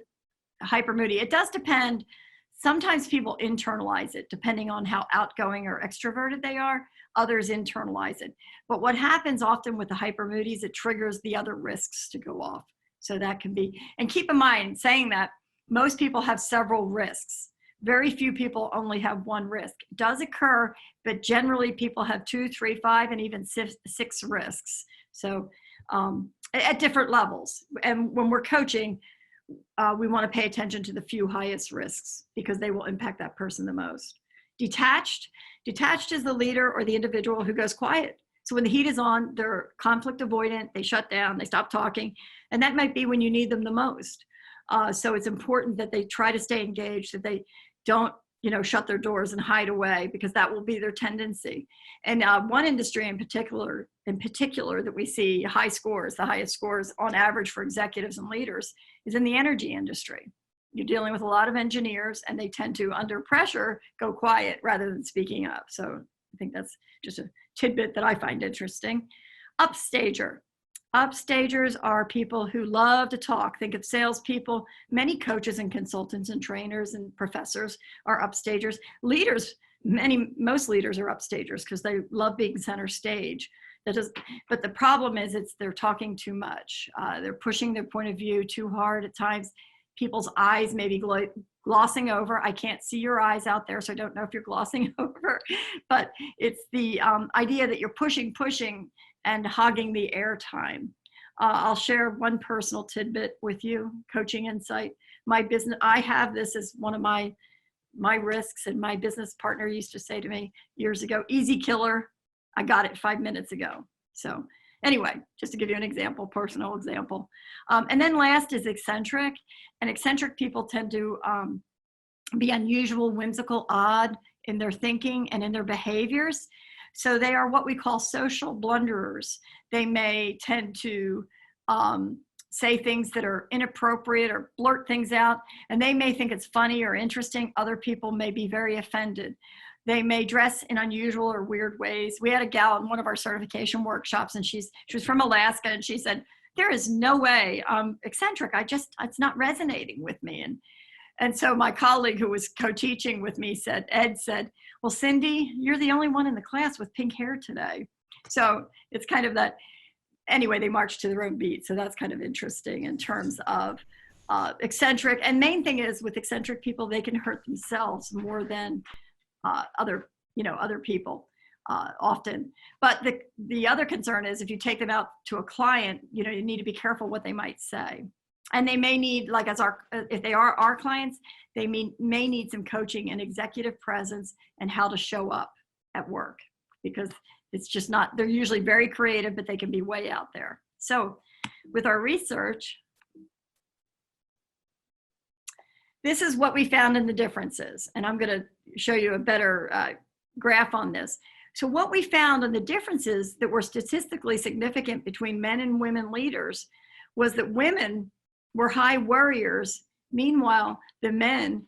hyper moody, it does depend. Sometimes people internalize it depending on how outgoing or extroverted they are. Others internalize it. But what happens often with the hyper moodies, it triggers the other risks to go off. So that can be, and keep in mind, saying that, most people have several risks. Very few people only have one risk. It does occur, but generally people have 2, 3, 5, and even 6 risks. So at different levels. And when we're coaching, we want to pay attention to the few highest risks because they will impact that person the most. Detached is the leader or the individual who goes quiet. So when the heat is on, they're conflict avoidant, they shut down, they stop talking, and that might be when you need them the most. So it's important that they try to stay engaged, that they don't shut their doors and hide away, because that will be their tendency. And one industry in particular that we see high scores, the highest scores on average for executives and leaders, is in the energy industry. You're dealing with a lot of engineers, and they tend to, under pressure, go quiet rather than speaking up. So I think that's just a tidbit that I find interesting. Upstager. Upstagers are people who love to talk. Think of salespeople. Many coaches and consultants and trainers and professors are upstagers. Leaders, most leaders are upstagers because they love being center stage. But the problem is they're talking too much. They're pushing their point of view too hard at times. People's eyes may be glossing over. I can't see your eyes out there, so I don't know if you're glossing over. But it's the idea that you're pushing, and hogging the airtime. I'll share one personal tidbit with you, coaching insight. My business, I have this as one of my risks, and my business partner used to say to me years ago, easy killer, I got it 5 minutes ago. So anyway, just to give you an example, personal example. And then last is eccentric, and eccentric people tend to be unusual, whimsical, odd in their thinking and in their behaviors. So they are what we call social blunderers. They may tend to say things that are inappropriate or blurt things out, and they may think it's funny or interesting. Other people may be very offended. They may dress in unusual or weird ways. We had a gal in one of our certification workshops, and she was from Alaska, and she said, there is no way I'm eccentric. It's not resonating with me. And so my colleague who was co-teaching with me Ed said, well, Cindy, you're the only one in the class with pink hair today. So it's kind of that, anyway, they march to their own beat. So that's kind of interesting in terms of eccentric. And main thing is with eccentric people, they can hurt themselves more than other people often. But the other concern is if you take them out to a client, you need to be careful what they might say. And they may need, like if they are our clients, they may need some coaching and executive presence and how to show up at work, because it's just not, they're usually very creative, but they can be way out there. So with our research, this is what we found in the differences. And I'm going to show you a better graph on this. So what we found in the differences that were statistically significant between men and women leaders was that women were high worriers. Meanwhile, the men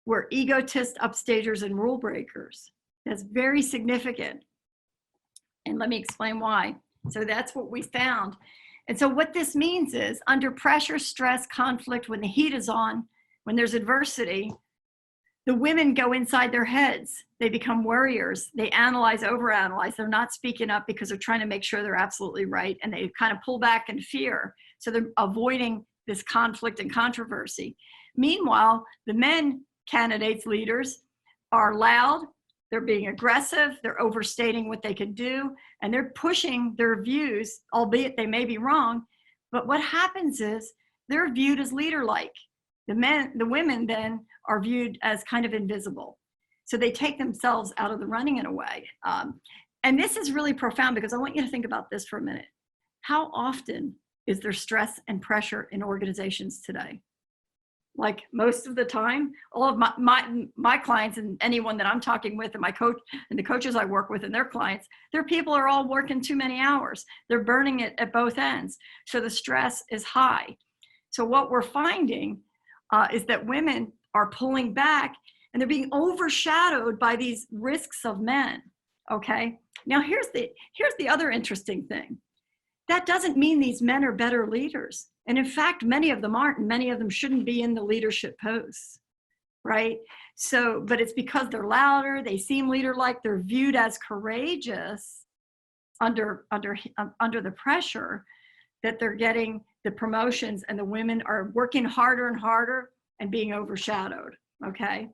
were egotist, upstagers, and rule breakers. That's very significant. And let me explain why. So that's what we found. And so what this means is under pressure, stress, conflict, when the heat is on, when there's adversity, the women go inside their heads. They become worriers. They analyze, overanalyze. They're not speaking up because they're trying to make sure they're absolutely right. And they kind of pull back in fear. So they're avoiding this conflict and controversy. Meanwhile, the men candidates, leaders, are loud, they're being aggressive, they're overstating what they can do, and they're pushing their views, albeit they may be wrong. But what happens is they're viewed as leader-like. The women then are viewed as kind of invisible. So they take themselves out of the running in a way. And this is really profound, because I want you to think about this for a minute. How often is there stress and pressure in organizations today? Like most of the time, all of my clients and anyone that I'm talking with, and my coach and the coaches I work with and their clients, their people are all working too many hours. They're burning it at both ends. So the stress is high. So what we're finding is that women are pulling back, and they're being overshadowed by these risks of men. Okay. Now here's the other interesting thing. That doesn't mean these men are better leaders. And in fact, many of them aren't, and many of them shouldn't be in the leadership posts, right? So, but it's because they're louder, they seem leader-like, they're viewed as courageous under the pressure, that they're getting the promotions, and the women are working harder and harder and being overshadowed, okay?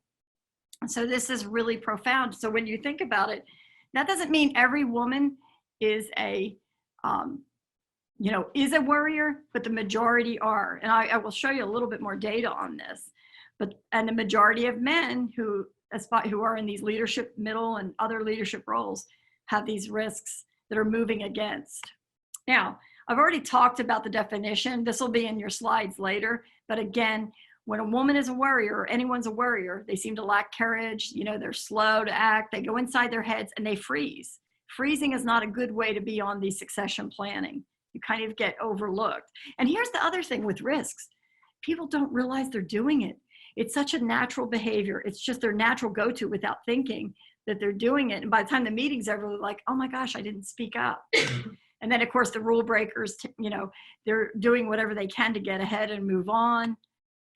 So this is really profound. So when you think about it, that doesn't mean every woman is a worrier, but the majority are. And I will show you a little bit more data on this. And the majority of men who are in these leadership, middle, and other leadership roles have these risks that are moving against. Now, I've already talked about the definition. This will be in your slides later. But again, when a woman is a worrier, or anyone's a worrier, they seem to lack courage. They're slow to act. They go inside their heads and they freeze. Freezing is not a good way to be on the succession planning. You kind of get overlooked. And here's the other thing with risks. People don't realize they're doing it. It's such a natural behavior. It's just their natural go-to without thinking that they're doing it. And by the time the meeting's over, they're like, oh my gosh, I didn't speak up. And then of course the rule breakers, they're doing whatever they can to get ahead and move on.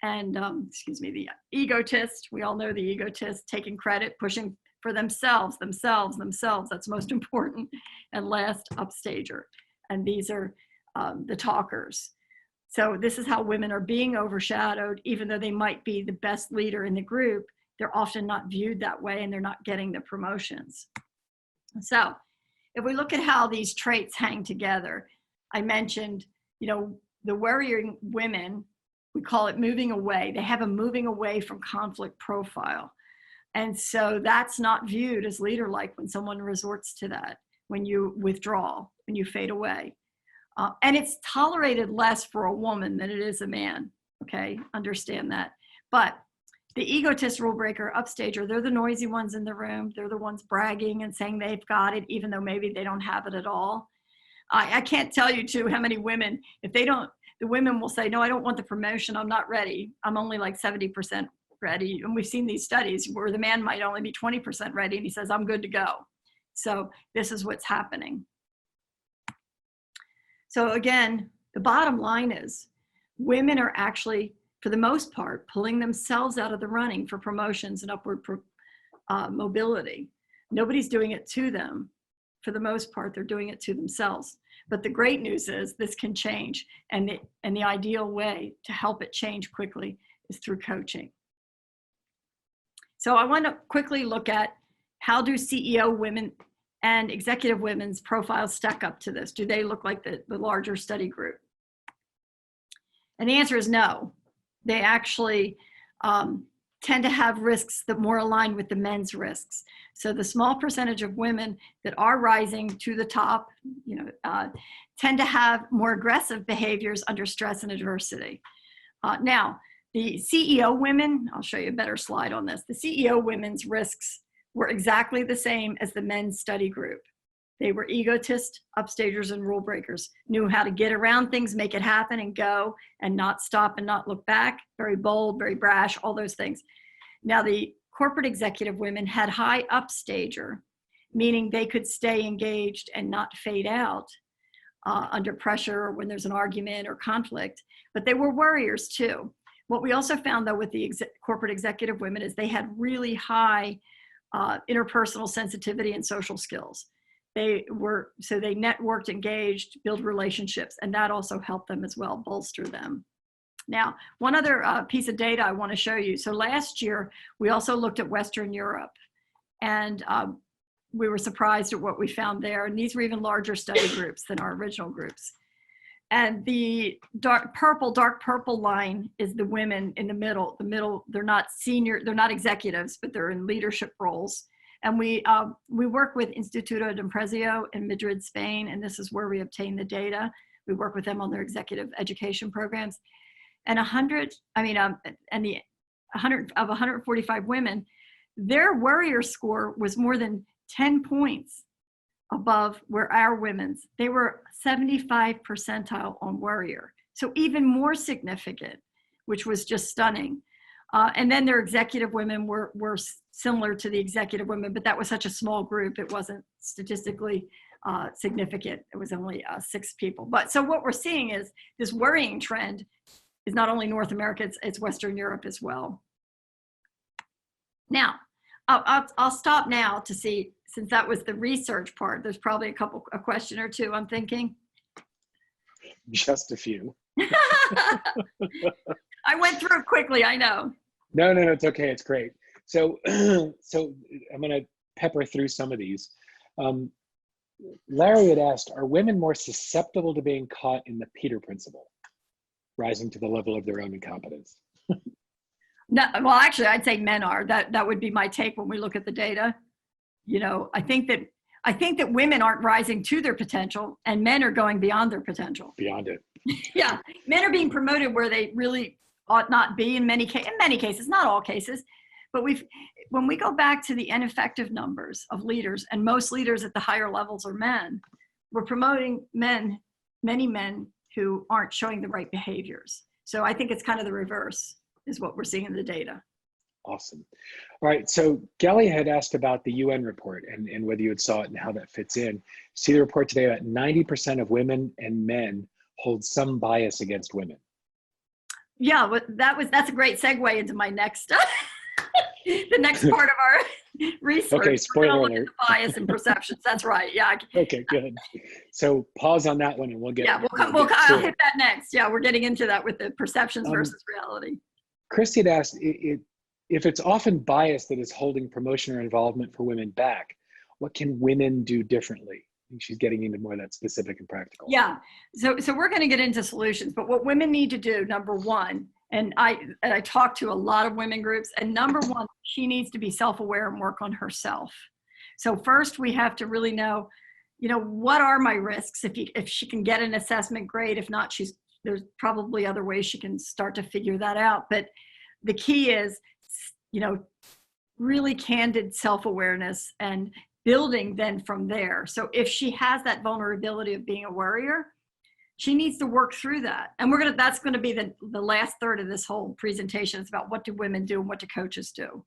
And the egotist, we all know the egotist, taking credit, pushing for themselves. That's most important. And last, upstager. And these are the talkers. So this is how women are being overshadowed. Even though they might be the best leader in the group, they're often not viewed that way and they're not getting the promotions. So if we look at how these traits hang together, I mentioned, the worrying women, we call it moving away. They have a moving away from conflict profile. And so that's not viewed as leader-like when someone resorts to that, when you withdraw, when you fade away. And it's tolerated less for a woman than it is a man, okay? Understand that. But the egotist, rule breaker, upstager, they're the noisy ones in the room. They're the ones bragging and saying they've got it, even though maybe they don't have it at all. I can't tell you too how many women, the women will say, no, I don't want the promotion. I'm not ready. I'm only like 70% ready. And we've seen these studies where the man might only be 20% ready and he says, I'm good to go. So this is what's happening. So again, the bottom line is women are actually, for the most part, pulling themselves out of the running for promotions and upward mobility. Nobody's doing it to them. For the most part, they're doing it to themselves. But the great news is this can change. And the ideal way to help it change quickly is through coaching. So I want to quickly look at how do CEO women and executive women's profiles stack up to this? Do they look like the larger study group? And the answer is no. They actually tend to have risks that more align with the men's risks. So the small percentage of women that are rising to the top, tend to have more aggressive behaviors under stress and adversity. Now, the CEO women, I'll show you a better slide on this. The CEO women's risks were exactly the same as the men's study group. They were egotists, upstagers, and rule breakers, knew how to get around things, make it happen and go and not stop and not look back, very bold, very brash, all those things. Now the corporate executive women had high upstager, meaning they could stay engaged and not fade out under pressure when there's an argument or conflict, but they were worriers too. What we also found though with the corporate executive women is they had really high interpersonal sensitivity and social skills. They networked, engaged, built relationships, and that also helped them as well, bolster them. Now, one other piece of data I want to show you. So last year, we also looked at Western Europe, and we were surprised at what we found there. And these were even larger study groups than our original groups. And the dark purple line is the women in the middle. They're not senior, they're not executives, but they're in leadership roles. And we work with Instituto de Empresio in Madrid, Spain, and this is where we obtain the data. We work with them on their executive education programs. And 145 women, their worrier score was more than 10 points above where our women's. They were 75 percentile on worrier. So even more significant, which was just stunning. And then their executive women were similar to the executive women, but that was such a small group, it wasn't statistically significant. It was only 6 people. But so what we're seeing is this worrying trend is not only North America, it's Western Europe as well. Now, I'll stop now to see, since that was the research part, there's probably a question or two I'm thinking. Just a few. I went through it quickly, I know. No, it's okay, it's great. So I'm gonna pepper through some of these. Larry had asked, are women more susceptible to being caught in the Peter principle, rising to the level of their own incompetence? No, well, actually, I'd say men are. That would be my take when we look at the data. I think that women aren't rising to their potential, and men are going beyond their potential. Beyond it. Yeah, men are being promoted where they really ought not be in many cases, not all cases. But when we go back to the ineffective numbers of leaders, and most leaders at the higher levels are men, we're promoting many men who aren't showing the right behaviors. So I think it's kind of the reverse is what we're seeing in the data. Awesome. All right, so Gelly had asked about the UN report and whether you had saw it and how that fits in. See the report today that 90% of women and men hold some bias against women. Yeah, well, that's a great segue into my next the next part of our research. Okay, spoiler alert. Look at the bias and perceptions. That's right. Yeah. Okay, good. So pause on that one and we'll get. Yeah, I'll hit that next. Yeah, we're getting into that with the perceptions versus reality. Christy had asked if it's often bias that is holding promotion or involvement for women back, what can women do differently? I think she's getting into more of that specific and practical. Yeah, so we're going to get into solutions, but what women need to do, number one, and I talk to a lot of women groups, and number one, she needs to be self-aware and work on herself. So first we have to really know, what are my risks? If she can get an assessment, great. If not, there's probably other ways she can start to figure that out. But the key is, really candid self-awareness and building then from there. So if she has that vulnerability of being a worrier, she needs to work through that. And that's going to be the last third of this whole presentation. It's about what do women do and what do coaches do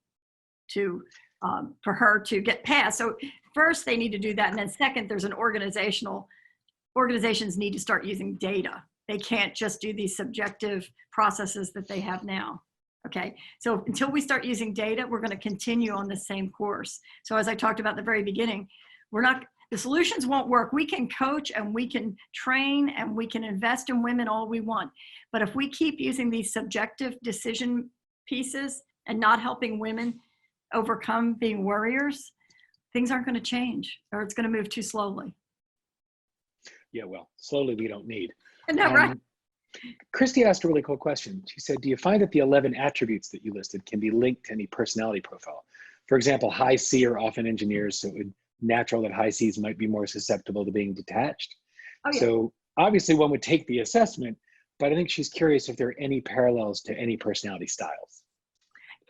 for her to get past. So first they need to do that. And then second, there's organizations need to start using data. They can't just do these subjective processes that they have now. Okay, so until we start using data, we're going to continue on the same course. So as I talked about at the very beginning, the solutions won't work. We can coach and we can train and we can invest in women all we want. But if we keep using these subjective decision pieces and not helping women overcome being worriers, things aren't going to change, or it's going to move too slowly. Yeah, well, slowly we don't need. No, right. Christy asked a really cool question. She said, do you find that the 11 attributes that you listed can be linked to any personality profile? For example, high C are often engineers, so it would natural that high Cs might be more susceptible to being detached. Oh, yeah. So obviously one would take the assessment, but I think she's curious if there are any parallels to any personality styles.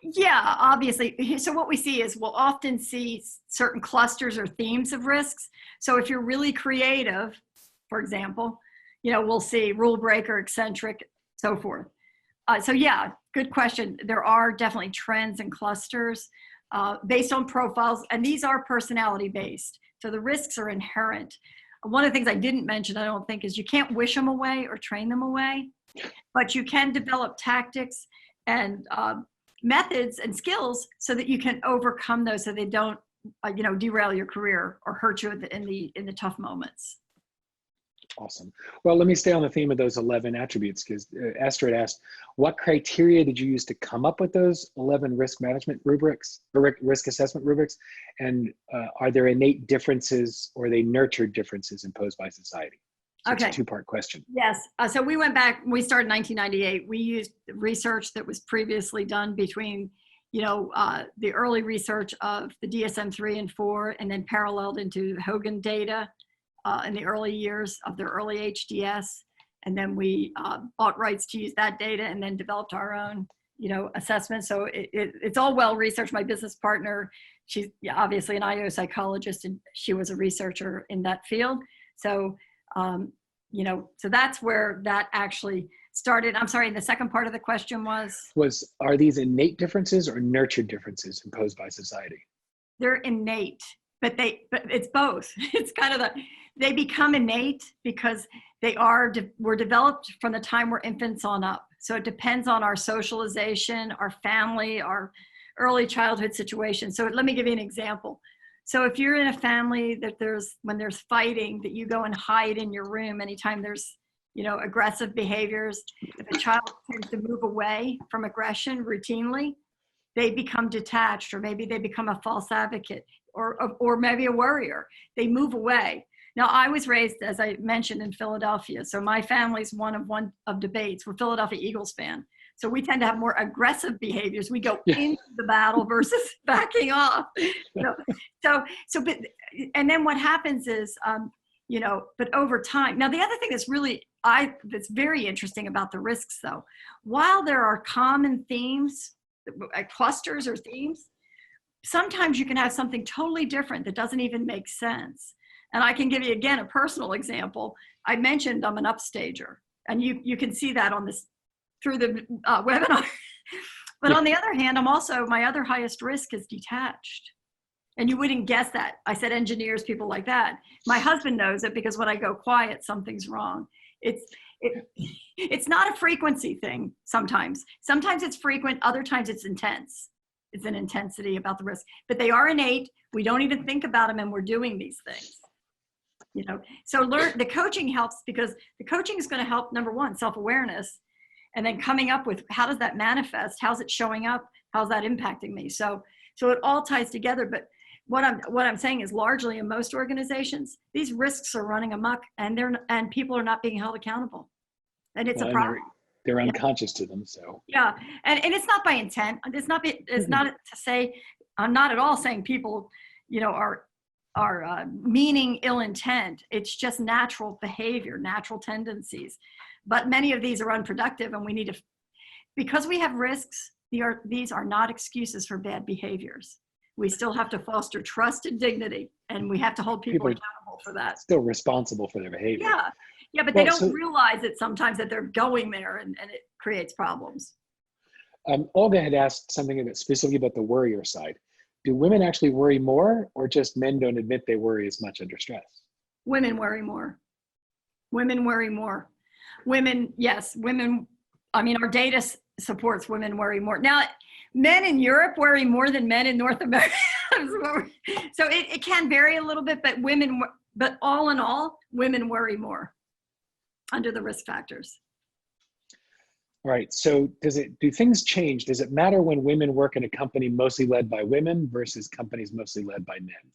Yeah, obviously. So what we see is we'll often see certain clusters or themes of risks. So if you're really creative, for example, we'll see rule breaker, eccentric, so forth. So yeah, good question. There are definitely trends and clusters based on profiles, and these are personality based. So the risks are inherent. One of the things I didn't mention, I don't think, is you can't wish them away or train them away, but you can develop tactics and methods and skills so that you can overcome those so they don't, derail your career or hurt you in the tough moments. Awesome. Well, let me stay on the theme of those 11 attributes because Esther had asked, what criteria did you use to come up with those 11 risk management rubrics, or risk assessment rubrics? And are there innate differences or are they nurtured differences imposed by society? So okay. It's a two-part question. Yes. So we went back, we started in 1998. We used research that was previously done between, the early research of the DSM-3 and 4, and then paralleled into Hogan data. In the early years of their early HDS. And then we bought rights to use that data and then developed our own, assessment. So it's all well researched. My business partner, she's obviously an IO psychologist and she was a researcher in that field. So, so that's where that actually started. I'm sorry, the second part of the question was, are these innate differences or nurtured differences imposed by society? They're innate, but it's both. It's kind of they become innate because were developed from the time we're infants on up. So it depends on our socialization, our family, our early childhood situation. So let me give you an example. So if you're in a family that when there's fighting, that you go and hide in your room anytime there's, aggressive behaviors, if a child tends to move away from aggression routinely, they become detached, or maybe they become a false advocate, or maybe a worrier. They move away. Now, I was raised, as I mentioned, in Philadelphia. So my family's one of debates. We're Philadelphia Eagles fan. So we tend to have more aggressive behaviors. We go into the battle versus backing off. And then what happens is, but over time, now the other thing that's really that's very interesting about the risks though, while there are common themes, clusters or themes, sometimes you can have something totally different that doesn't even make sense. And I can give you, again, a personal example. I mentioned I'm an upstager, and you can see that on this through the webinar. But on the other hand, my other highest risk is detached. And you wouldn't guess that. I said engineers, people like that. My husband knows it because when I go quiet, something's wrong. It's not a frequency thing sometimes. Sometimes it's frequent, other times it's intense. It's an intensity about the risk. But they are innate. We don't even think about them, and we're doing these things. So the coaching helps, because the coaching is going to help, number one, self-awareness, and then coming up with how does that manifest? How's it showing up? How's that impacting me? So it all ties together. But what I'm saying is, largely in most organizations, these risks are running amok, and people are not being held accountable, and it's a problem. They're unconscious to them. So yeah, and it's not by intent. It's not to say, I'm not at all saying people, are meaning ill intent. It's just natural behavior, natural tendencies. But many of these are unproductive, and we need to, because we have risks, these are not excuses for bad behaviors. We still have to foster trust and dignity, and we have to hold people accountable for that. Still responsible for their behavior. Yeah, but they don't realize it sometimes that they're going there, and it creates problems. Olga had asked something specifically about the worrier side. Do women actually worry more, or just men don't admit they worry as much under stress? Women worry more. Women worry more. Women, yes, women, our data supports women worry more. Now, men in Europe worry more than men in North America. So it can vary a little bit, but all in all, women worry more under the risk factors. All right, so do things change? Does it matter when women work in a company mostly led by women versus companies mostly led by men?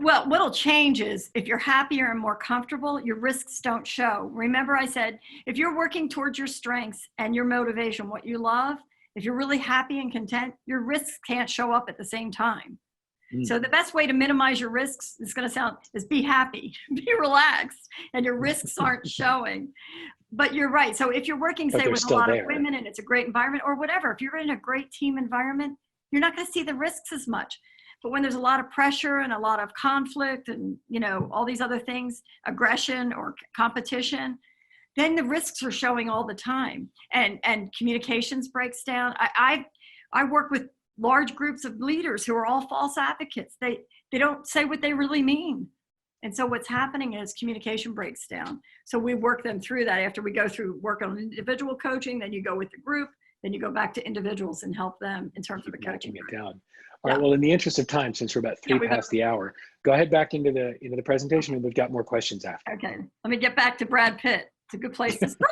Well, what'll change is if you're happier and more comfortable, your risks don't show. Remember I said, if you're working towards your strengths and your motivation, what you love, if you're really happy and content, your risks can't show up at the same time. So the best way to minimize your risks is be happy, be relaxed, and your risks aren't showing. But you're right. So if you're working, say, with a lot of women and it's a great environment or whatever, if you're in a great team environment, you're not going to see the risks as much. But when there's a lot of pressure and a lot of conflict and, all these other things, aggression or competition, then the risks are showing all the time. And communications breaks down. I work with large groups of leaders who are all false advocates. They don't say what they really mean. And so what's happening is communication breaks down. So we work them through that after we go through work on individual coaching, then you go with the group, then you go back to individuals and help them in terms of the coaching. It down. All right, well, in the interest of time, since we're about three past the hour, go ahead back into the presentation, and we've got more questions after. Okay, let me get back to Brad Pitt. It's a good place to start.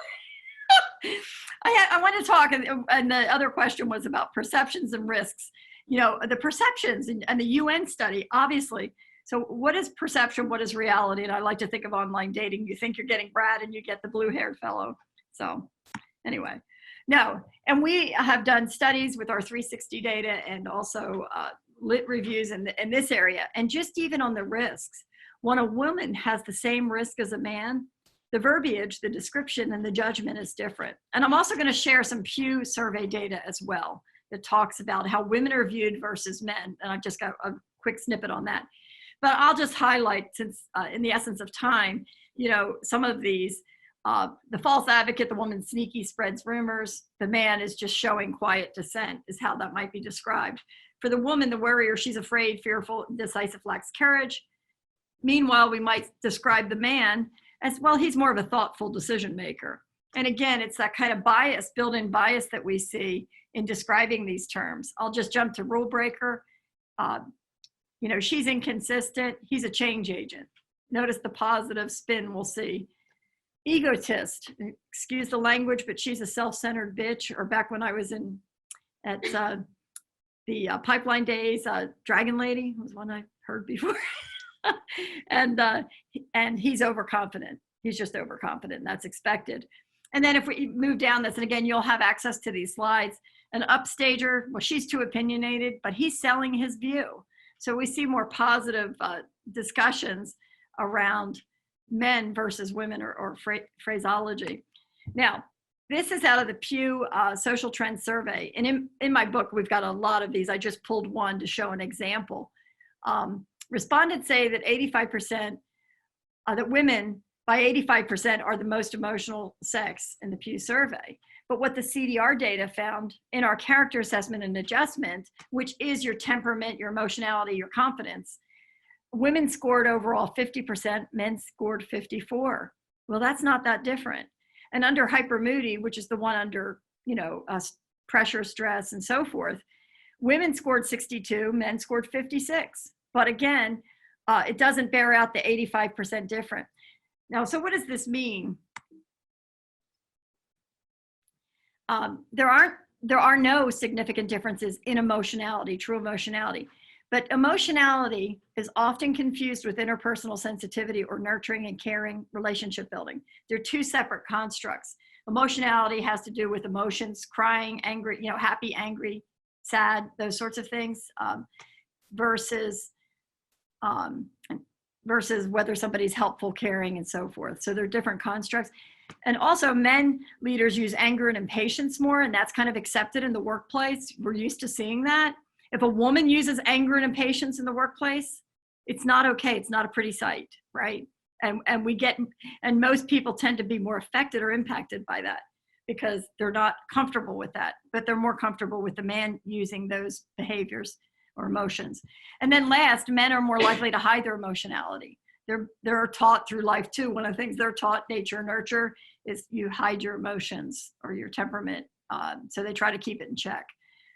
I want to talk, and the other question was about perceptions and risks. The perceptions and the UN study, obviously. So what is perception? What is reality? And I like to think of online dating. You think you're getting Brad and you get the blue-haired fellow. So anyway, no. And we have done studies with our 360 data and also lit reviews in this area. And just even on the risks, when a woman has the same risk as a man, the verbiage, the description, and the judgment is different. And I'm also going to share some Pew survey data as well that talks about how women are viewed versus men. And I've just got a quick snippet on that. But I'll just highlight, since in the essence of time, some of these, the false advocate, the woman sneaky, spreads rumors. The man is just showing quiet dissent, is how that might be described. For the woman, the worrier, she's afraid, fearful, indecisive, lacks courage. Meanwhile, we might describe the man as, well, he's more of a thoughtful decision maker. And again, it's that kind of bias, built-in bias that we see in describing these terms. I'll just jump to rule breaker. She's inconsistent. He's a change agent. Notice the positive spin we'll see. Egotist, excuse the language, but she's a self-centered bitch. Or back when I was at the pipeline days, Dragon Lady was one I heard before. and he's overconfident. He's just overconfident. That's expected. And then if we move down this, and again, you'll have access to these slides. An upstager, well, she's too opinionated, but he's selling his view. So we see more positive discussions around, men versus women or phraseology. Now, this is out of the Pew Social Trends Survey. And in my book, we've got a lot of these. I just pulled one to show an example. Respondents say that 85%, that women by 85% are the most emotional sex in the Pew survey. But what the CDR data found in our character assessment and adjustment, which is your temperament, your emotionality, your confidence, women scored overall 50%, men scored 54. Well, that's not that different. And under hyper Moody, which is the one under, pressure, stress, and so forth, women scored 62, men scored 56. But again, it doesn't bear out the 85% difference. Now, so what does this mean? There are no significant differences in emotionality, true emotionality. But emotionality is often confused with interpersonal sensitivity or nurturing and caring relationship building. They're two separate constructs. Emotionality has to do with emotions, crying, angry, happy, angry, sad, those sorts of things, versus whether somebody's helpful, caring, and so forth. So they're different constructs. And also men leaders use anger and impatience more, and that's kind of accepted in the workplace. We're used to seeing that. If a woman uses anger and impatience in the workplace, it's not okay. It's not a pretty sight, right? And most people tend to be more affected or impacted by that because they're not comfortable with that, but they're more comfortable with the man using those behaviors or emotions. And then last, men are more likely to hide their emotionality. They're taught through life too. One of the things they're taught, nature and nurture, is you hide your emotions or your temperament. So they try to keep it in check.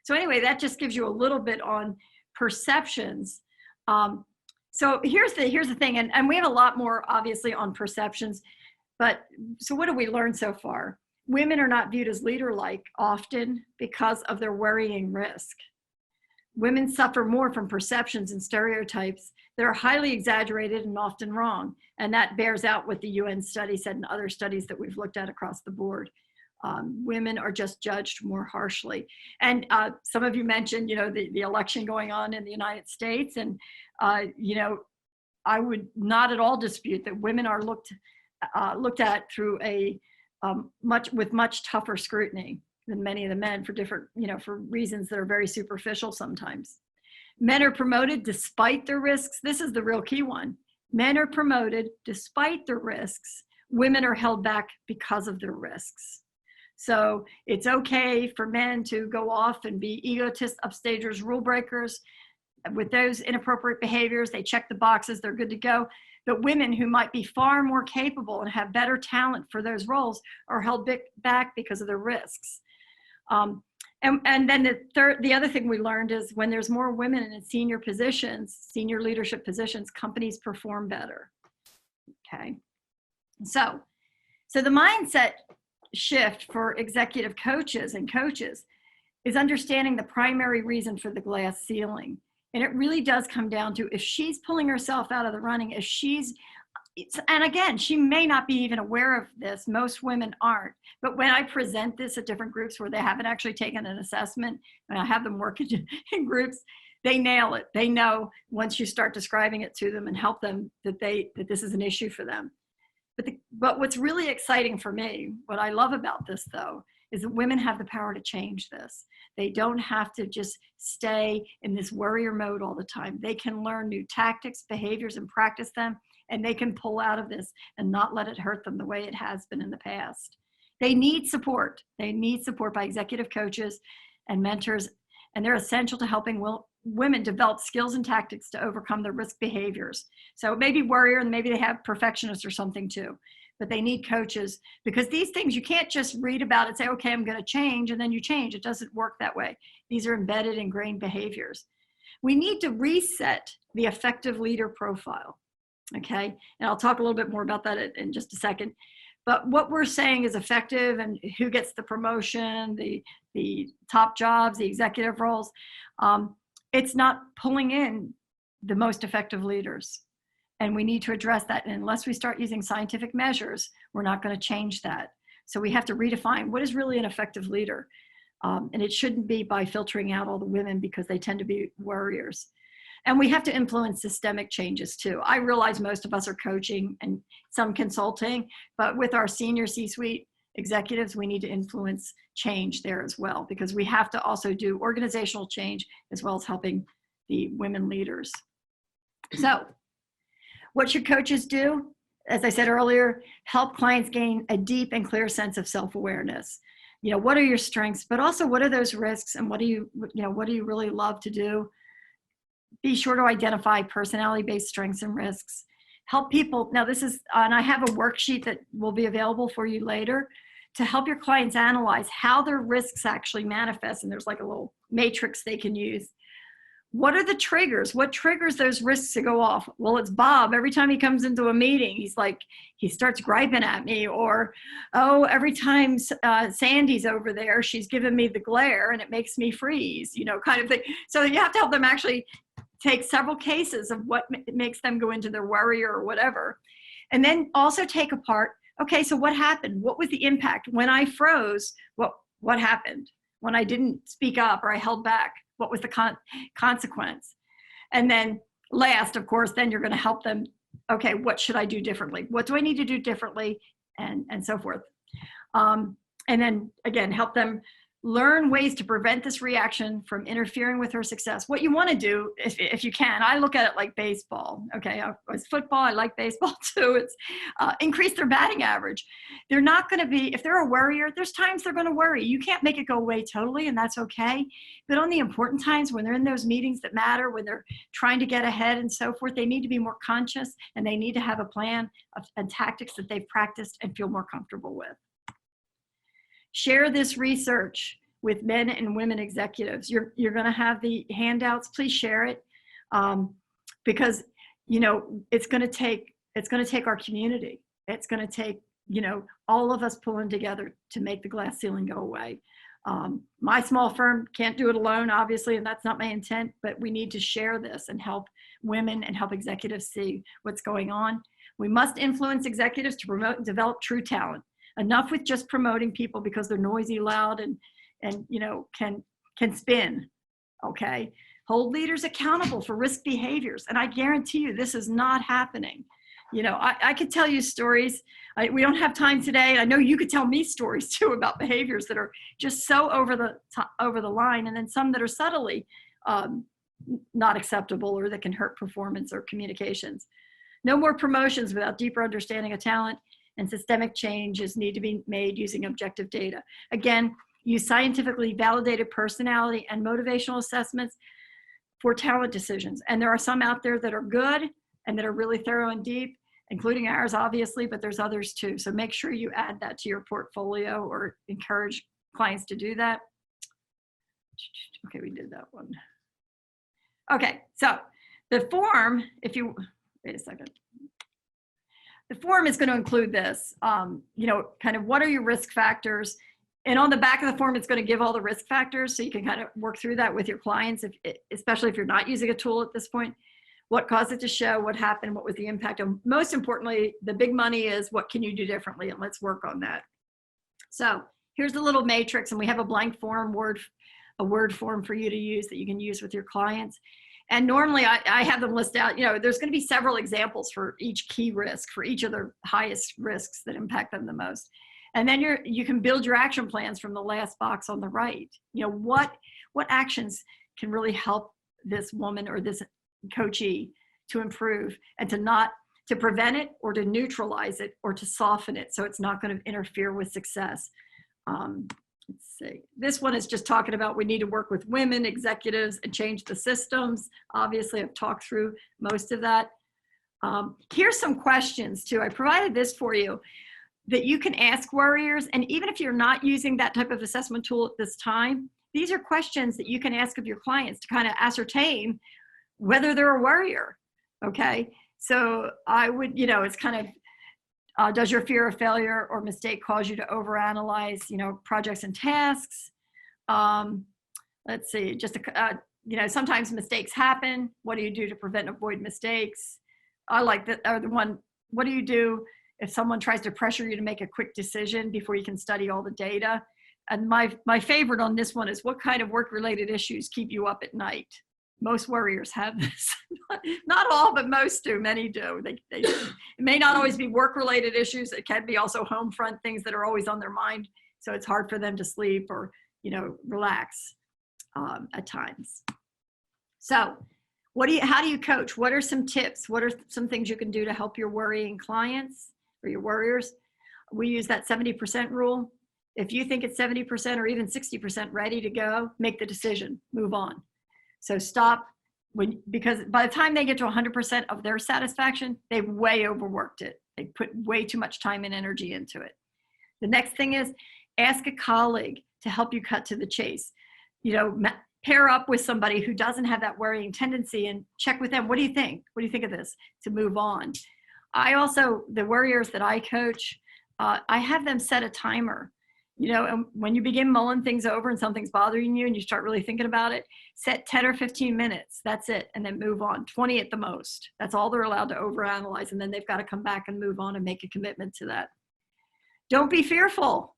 So anyway, that just gives you a little bit on perceptions. So here's the thing, and we have a lot more obviously on perceptions, but so what have we learned so far? Women are not viewed as leader-like often because of their worrying risk. Women suffer more from perceptions and stereotypes that are highly exaggerated and often wrong. And that bears out what the UN study said and other studies that we've looked at across the board. Women are just judged more harshly. And some of you mentioned, the election going on in the United States. And, I would not at all dispute that women are looked at through with much tougher scrutiny than many of the men for different, for reasons that are very superficial sometimes. Men are promoted despite their risks. This is the real key one. Men are promoted despite their risks. Women are held back because of their risks. So it's okay for men to go off and be egotists, upstagers, rule breakers. With those inappropriate behaviors, they check the boxes, they're good to go. But women who might be far more capable and have better talent for those roles are held back because of their risks. And then the other thing we learned is when there's more women in senior positions, senior leadership positions, companies perform better. Okay. So the mindset shift for executive coaches and coaches is understanding the primary reason for the glass ceiling. And it really does come down to if she's pulling herself out of the running, and again, she may not be even aware of this. Most women aren't. But when I present this at different groups where they haven't actually taken an assessment, and I have them work in groups, they nail it. They know once you start describing it to them and help them that this is an issue for them. But what's really exciting for me, what I love about this though, is that women have the power to change this. They don't have to just stay in this worrier mode all the time. They can learn new tactics, behaviors, and practice them, and they can pull out of this and not let it hurt them the way it has been in the past. They need support. They need support by executive coaches and mentors, and they're essential to helping women develop skills and tactics to overcome their risk behaviors. So maybe worrier, and maybe they have perfectionists or something too. But they need coaches because these things you can't just read about and say, okay, I'm going to change, and then you change. It doesn't work that way. These are embedded, ingrained behaviors. We need to reset the effective leader profile, okay? And I'll talk a little bit more about that in just a second. But what we're saying is effective and who gets the promotion, the top jobs, the executive roles, it's not pulling in the most effective leaders. And we need to address that. And unless we start using scientific measures, we're not going to change that. So we have to redefine what is really an effective leader. And it shouldn't be by filtering out all the women because they tend to be worriers. And we have to influence systemic changes too. I realize most of us are coaching and some consulting, but with our senior C-suite executives, we need to influence change there as well, because we have to also do organizational change as well as helping the women leaders. So what should coaches do? As I said earlier, help clients gain a deep and clear sense of self-awareness. You know, what are your strengths, but also what are those risks, and what do you really love to do? Be sure to identify personality-based strengths and risks. Help people, now this is, and I have a worksheet that will be available for you later to help your clients analyze how their risks actually manifest. And there's like a little matrix they can use. What are the triggers? What triggers those risks to go off? Well, it's Bob. Every time he comes into a meeting, he's like, he starts griping at me. Or, oh, every time Sandy's over there, she's giving me the glare and it makes me freeze, you know, kind of thing. So you have to help them actually take several cases of what makes them go into their worry or whatever. And then also take apart, okay, so what happened? What was the impact? When I froze, what happened? When I didn't speak up or I held back, what was the consequence? And then last, of course, then you're going to help them, okay, what should I do differently? What do I need to do differently? And so forth. And then again, help them learn ways to prevent this reaction from interfering with her success. What you want to do, if you can, I look at it like baseball. Okay, it's football, I like baseball too. It's increase their batting average. They're not going to be, if they're a worrier, there's times they're going to worry. You can't make it go away totally, and that's okay. But on the important times, when they're in those meetings that matter, when they're trying to get ahead and so forth, they need to be more conscious, and they need to have a plan and tactics that they've practiced and feel more comfortable with. Share this research with men and women executives. You're going to have the handouts. Please share it, because you know it's going to take our community. It's going to take all of us pulling together to make the glass ceiling go away. My small firm can't do it alone, obviously, and that's not my intent. But we need to share this and help women and help executives see what's going on. We must influence executives to promote and develop true talent. Enough with just promoting people because they're noisy, loud, and can spin. Okay, hold leaders accountable for risk behaviors, and I guarantee you this is not happening. I could tell you stories. We don't have time today. I know you could tell me stories too about behaviors that are just so over the line, and then some that are subtly not acceptable or that can hurt performance or communications. No more promotions without deeper understanding of talent. And systemic changes need to be made using objective data. Again, use scientifically validated personality and motivational assessments for talent decisions. And there are some out there that are good and that are really thorough and deep, including ours, obviously, but there's others too. So make sure you add that to your portfolio or encourage clients to do that. Okay, we did that one. Okay, so the form, wait a second. The form is going to include this, kind of what are your risk factors? And on the back of the form, it's going to give all the risk factors so you can kind of work through that with your clients, especially if you're not using a tool at this point. What caused it to show, what happened, what was the impact? And most importantly, the big money is what can you do differently, and let's work on that. So here's a little matrix, and we have a blank form, a word form for you to use that you can use with your clients. And normally I have them list out, there's going to be several examples for each key risk, for each of the highest risks that impact them the most. And then you can build your action plans from the last box on the right. What actions can really help this woman or this coachee to improve and to prevent it or to neutralize it or to soften it so it's not going to interfere with success. Let's see. This one is just talking about we need to work with women executives and change the systems. Obviously, I've talked through most of that. Here's some questions too. I provided this for you that you can ask worriers. And even if you're not using that type of assessment tool at this time, these are questions that you can ask of your clients to kind of ascertain whether they're a worrier. Okay. So I would, it's kind of, does your fear of failure or mistake cause you to overanalyze, projects and tasks? Let's see, sometimes mistakes happen. What do you do to prevent and avoid mistakes? I like that, or the one, what do you do if someone tries to pressure you to make a quick decision before you can study all the data? And my favorite on this one is what kind of work-related issues keep you up at night? Most warriors have this. Not all, but most do. Many do. It may not always be work-related issues. It can be also home front things that are always on their mind. So it's hard for them to sleep or, relax at times. So how do you coach? What are some tips? What are some things you can do to help your worrying clients or your worriers? We use that 70% rule. If you think it's 70% or even 60% ready to go, make the decision, move on. So stop because by the time they get to 100% of their satisfaction, they've way overworked it. They put way too much time and energy into it. The next thing is ask a colleague to help you cut to the chase. Pair up with somebody who doesn't have that worrying tendency and check with them. What do you think? What do you think of this? To move on. The worriers that I coach, I have them set a timer. And when you begin mulling things over and something's bothering you and you start really thinking about it, set 10 or 15 minutes. That's it. And then move on. 20 at the most. That's all they're allowed to overanalyze. And then they've got to come back and move on and make a commitment to that. Don't be fearful.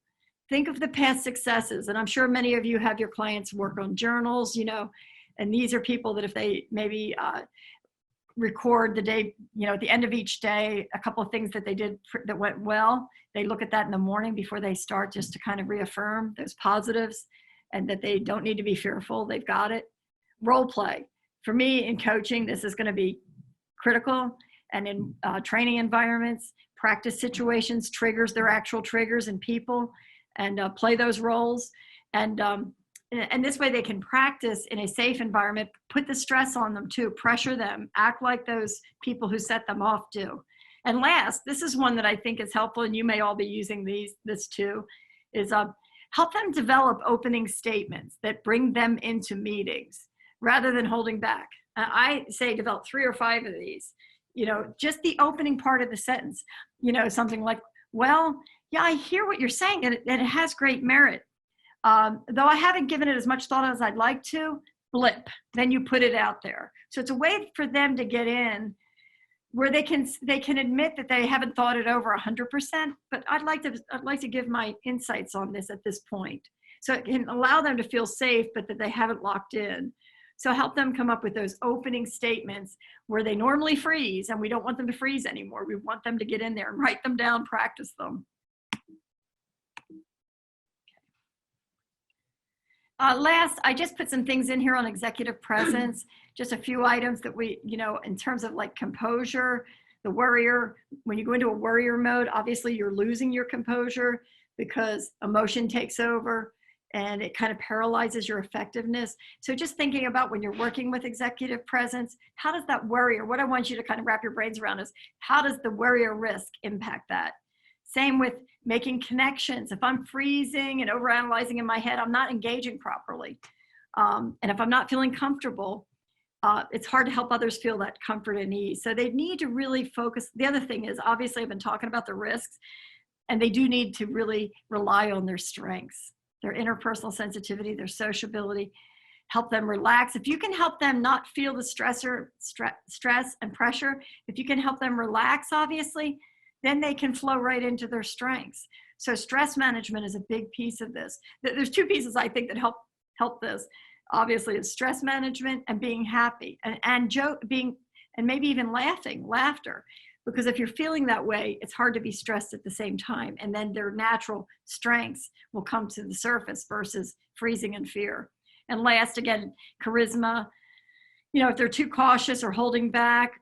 Think of the past successes. And I'm sure many of you have your clients work on journals, and these are people that if they maybe record the day, at the end of each day, a couple of things that they did that went well. They look at that in the morning before they start just to kind of reaffirm those positives and that they don't need to be fearful. They've got it. Role play. For me in coaching, this is going to be critical. And in training environments, practice situations, triggers, their actual triggers and people, and play those roles. And this way they can practice in a safe environment, put the stress on them too, pressure them, act like those people who set them off do. And last, this is one that I think is helpful, and you may all be using this too, is help them develop opening statements that bring them into meetings rather than holding back. I say develop 3 or 5 of these, just the opening part of the sentence, something like, well, yeah, I hear what you're saying, and it has great merit. Though I haven't given it as much thought as I'd like to, blip, then you put it out there. So it's a way for them to get in where they can admit that they haven't thought it over 100%, but I'd like to give my insights on this at this point. So it can allow them to feel safe, but that they haven't locked in. So help them come up with those opening statements where they normally freeze, and we don't want them to freeze anymore. We want them to get in there and write them down, practice them. Last, I just put some things in here on executive presence, just a few items that we, in terms of like composure, the worrier, when you go into a worrier mode, obviously you're losing your composure because emotion takes over and it kind of paralyzes your effectiveness. So just thinking about when you're working with executive presence, how does that worrier, what I want you to kind of wrap your brains around is how does the worrier risk impact that? Same with making connections. If I'm freezing and overanalyzing in my head, I'm not engaging properly. And if I'm not feeling comfortable, it's hard to help others feel that comfort and ease. So they need to really focus. The other thing is, obviously, I've been talking about the risks, and they do need to really rely on their strengths, their interpersonal sensitivity, their sociability, help them relax. If you can help them not feel the stress and pressure, if you can help them relax, obviously, then they can flow right into their strengths. So stress management is a big piece of this. There's 2 pieces I think that help this. Obviously, it's stress management and being happy and maybe even laughter. Because if you're feeling that way, it's hard to be stressed at the same time. And then their natural strengths will come to the surface versus freezing in fear. And last, again, charisma. If they're too cautious or holding back,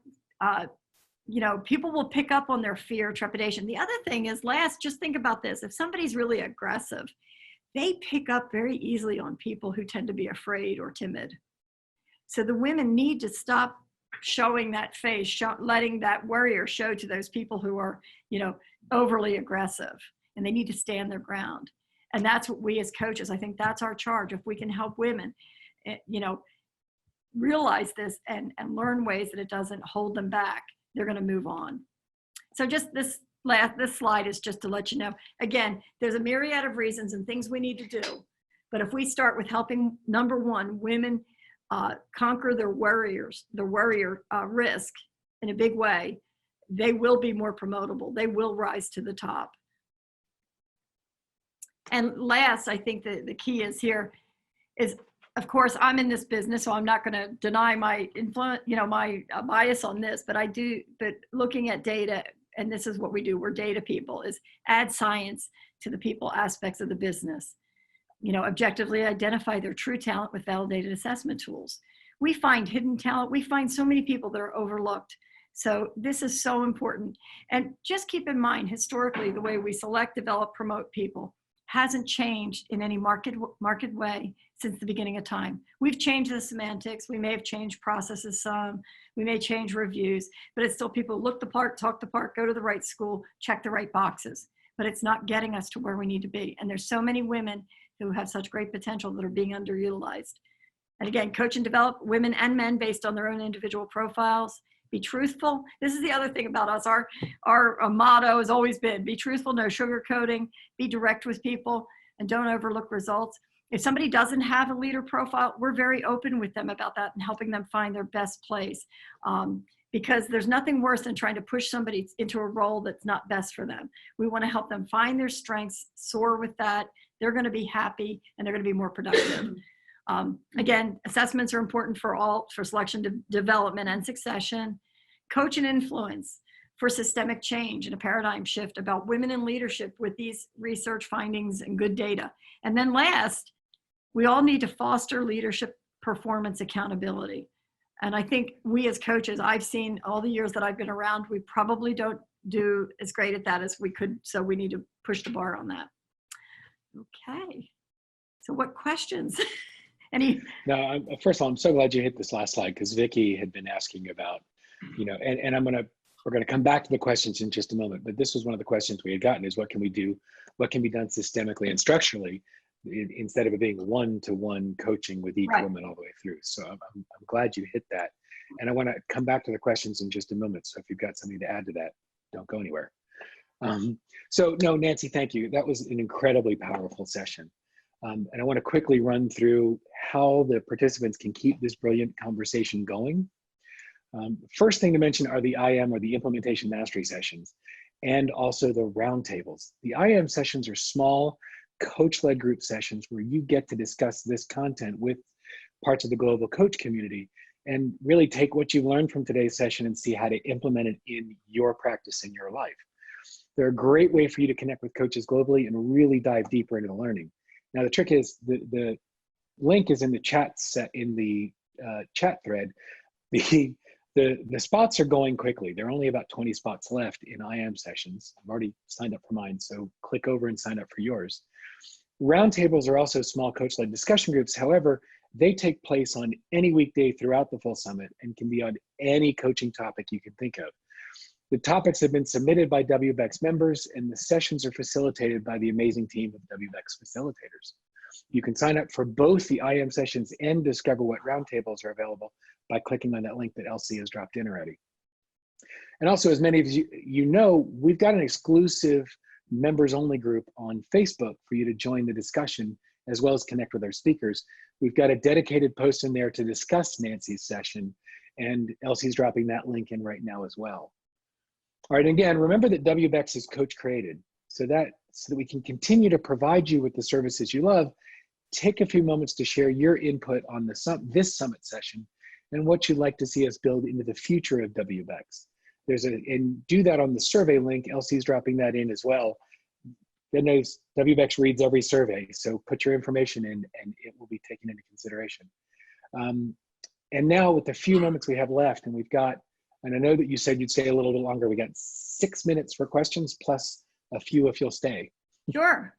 people will pick up on their fear, trepidation. The other thing is, just think about this. If somebody's really aggressive, they pick up very easily on people who tend to be afraid or timid. So the women need to stop showing that face, letting that worrier show to those people who are, overly aggressive, and they need to stand their ground. And that's what we as coaches, I think that's our charge. If we can help women, realize this and learn ways that it doesn't hold them back, they're going to move on. So just this slide is just to let you know, again, there's a myriad of reasons and things we need to do. But if we start with helping, number 1, women conquer their worrier risk in a big way, they will be more promotable. They will rise to the top. And last, I think the key is here is of course, I'm in this business, so I'm not going to deny my influence, my bias on this, but but looking at data, and this is what we do, we're data people, is add science to the people aspects of the business. Objectively identify their true talent with validated assessment tools. We find hidden talent. We find so many people that are overlooked. So this is so important. And just keep in mind, historically, the way we select, develop, promote people hasn't changed in any market way since the beginning of time. We've changed the semantics. We may have changed processes some. We may change reviews, but it's still people look the part, talk the part, go to the right school, check the right boxes. But it's not getting us to where we need to be. And there's so many women who have such great potential that are being underutilized. And again, coach and develop women and men based on their own individual profiles. Be truthful. This is the other thing about us. Our motto has always been, be truthful, no sugarcoating, be direct with people, and don't overlook results. If somebody doesn't have a leader profile, we're very open with them about that and helping them find their best place. Because there's nothing worse than trying to push somebody into a role that's not best for them. We want to help them find their strengths, soar with that. They're going to be happy and they're going to be more productive. Again, assessments are important for selection, development, and succession. Coach and influence for systemic change and a paradigm shift about women in leadership with these research findings and good data. And then last, we all need to foster leadership performance accountability. And I think we as coaches, I've seen all the years that I've been around, we probably don't do as great at that as we could. So we need to push the bar on that. Okay. So what questions? No, first of all, I'm so glad you hit this last slide because Vicki had been asking about, and we're going to come back to the questions in just a moment, but this was one of the questions we had gotten is what can we do? What can be done systemically and structurally instead of it being one-to-one coaching with each woman all the way through. So I'm glad you hit that. And I want to come back to the questions in just a moment. So if you've got something to add to that, don't go anywhere. So no, Nancy, thank you. That was an incredibly powerful session. And I want to quickly run through how the participants can keep this brilliant conversation going. First thing to mention are the IM or the implementation mastery sessions and also the roundtables. The IM sessions are small coach-led group sessions where you get to discuss this content with parts of the global coach community and really take what you've learned from today's session and see how to implement it in your practice in your life. They're a great way for you to connect with coaches globally and really dive deeper into the learning. Now the trick is the link is in the chat chat thread. The spots are going quickly. There are only about 20 spots left in IM sessions. I've already signed up for mine, so click over and sign up for yours. Roundtables are also small coach-led discussion groups. However, they take place on any weekday throughout the full summit and can be on any coaching topic you can think of. The topics have been submitted by WBECS members and the sessions are facilitated by the amazing team of WBECS facilitators. You can sign up for both the IM sessions and discover what roundtables are available by clicking on that link that Elsie has dropped in already. And also, as many of you know, we've got an exclusive members only group on Facebook for you to join the discussion as well as connect with our speakers. We've got a dedicated post in there to discuss Nancy's session, and Elsie's dropping that link in right now as well. All right, again, remember that WBECS is coach created so that we can continue to provide you with the services you love. Take a few moments to share your input on this summit session and what you'd like to see us build into the future of WBECS. And do that on the survey link. Elsie's dropping that in as well. Then knows WBECS reads every survey, so put your information in and it will be taken into consideration. And now with the few moments we have left, and I know that you said you'd stay a little bit longer. We got 6 minutes for questions plus a few if you'll stay. Sure.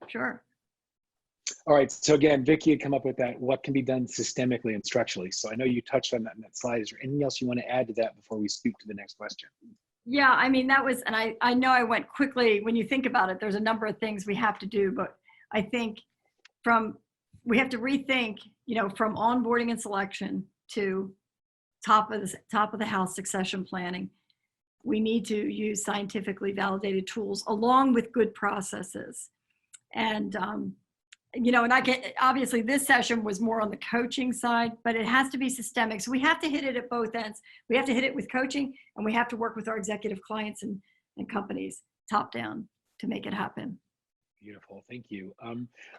All right, so again, Vicki had come up with that, what can be done systemically and structurally. So I know you touched on that in that slide. Is there anything else you want to add to that before we speak to the next question? Yeah, I mean, that was, and I know I went quickly. When you think about it, there's a number of things we have to do, but I think we have to rethink, from onboarding and selection to top of the house succession planning. We need to use scientifically validated tools along with good processes. And, and obviously this session was more on the coaching side, but it has to be systemic. So we have to hit it at both ends. We have to hit it with coaching and we have to work with our executive clients and companies top down to make it happen. Beautiful, thank you.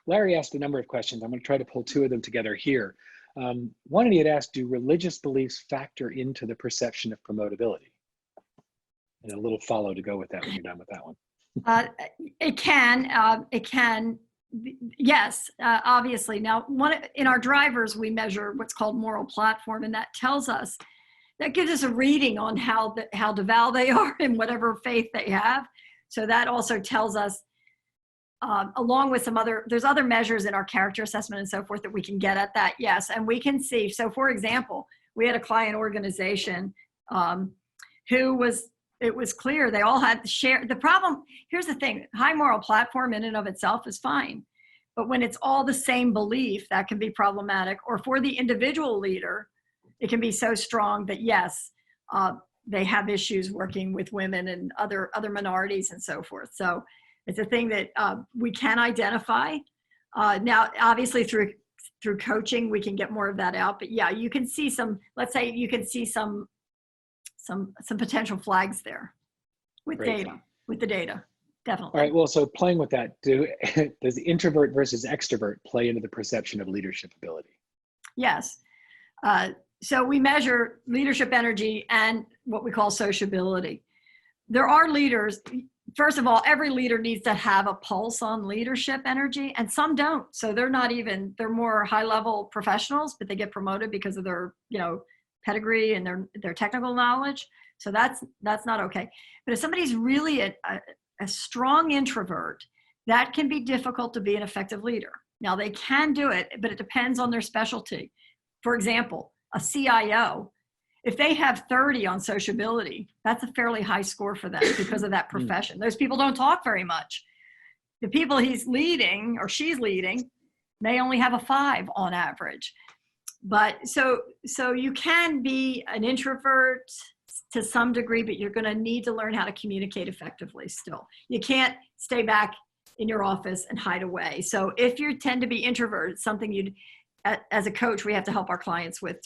Larry asked a number of questions. I'm going to try to pull two of them together here. One, he had asked, do religious beliefs factor into the perception of promotability? And a little follow to go with that when you're done with that one. It can, yes, obviously. Now, in our drivers, we measure what's called moral platform, and that tells us, that gives us a reading on how devout they are in whatever faith they have. So that also tells us, along with there's other measures in our character assessment and so forth that we can get at that, yes. And we can see, so for example, we had a client organization it was clear they all had shared. The problem, here's the thing, high moral platform in and of itself is fine. But when it's all the same belief, that can be problematic. Or for the individual leader, it can be so strong that yes, they have issues working with women and other minorities and so forth. So it's a thing that we can identify. Now, obviously through coaching, we can get more of that out. But yeah, you can see let's say you can see some potential flags there with Great. with the data, definitely. All right, well, so playing with that, does introvert versus extrovert play into the perception of leadership ability? Yes. So we measure leadership energy and what we call sociability. There are leaders, first of all, every leader needs to have a pulse on leadership energy, and some don't. So they're more high-level professionals, but they get promoted because of their, pedigree and their technical knowledge. So that's not okay. But if somebody's really a strong introvert, that can be difficult to be an effective leader. Now they can do it, but it depends on their specialty. For example, a CIO, if they have 30 on sociability, that's a fairly high score for them because of that profession. Those people don't talk very much. The people he's leading or she's leading may only have a 5 on average. But so you can be an introvert to some degree, but you're going to need to learn how to communicate effectively still. You can't stay back in your office and hide away. So if you tend to be introverted, it's something as a coach, we have to help our clients with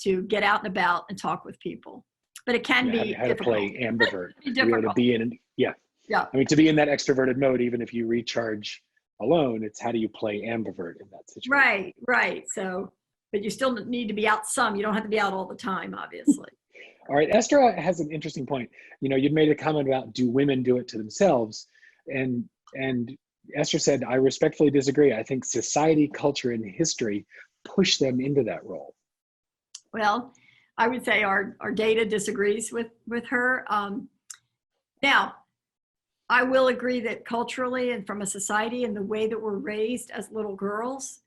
to get out and about and talk with people. But it can be how to play ambivert. To be Yeah. I mean, to be in that extroverted mode, even if you recharge alone, it's how do you play ambivert in that situation? Right. So, but you still need to be out some. You don't have to be out all the time, obviously. All right, Esther has an interesting point. You'd made a comment about, do women do it to themselves? And Esther said, I respectfully disagree. I think society, culture, and history push them into that role. Well, I would say our data disagrees with her. Now, I will agree that culturally and from a society and the way that we're raised as little girls,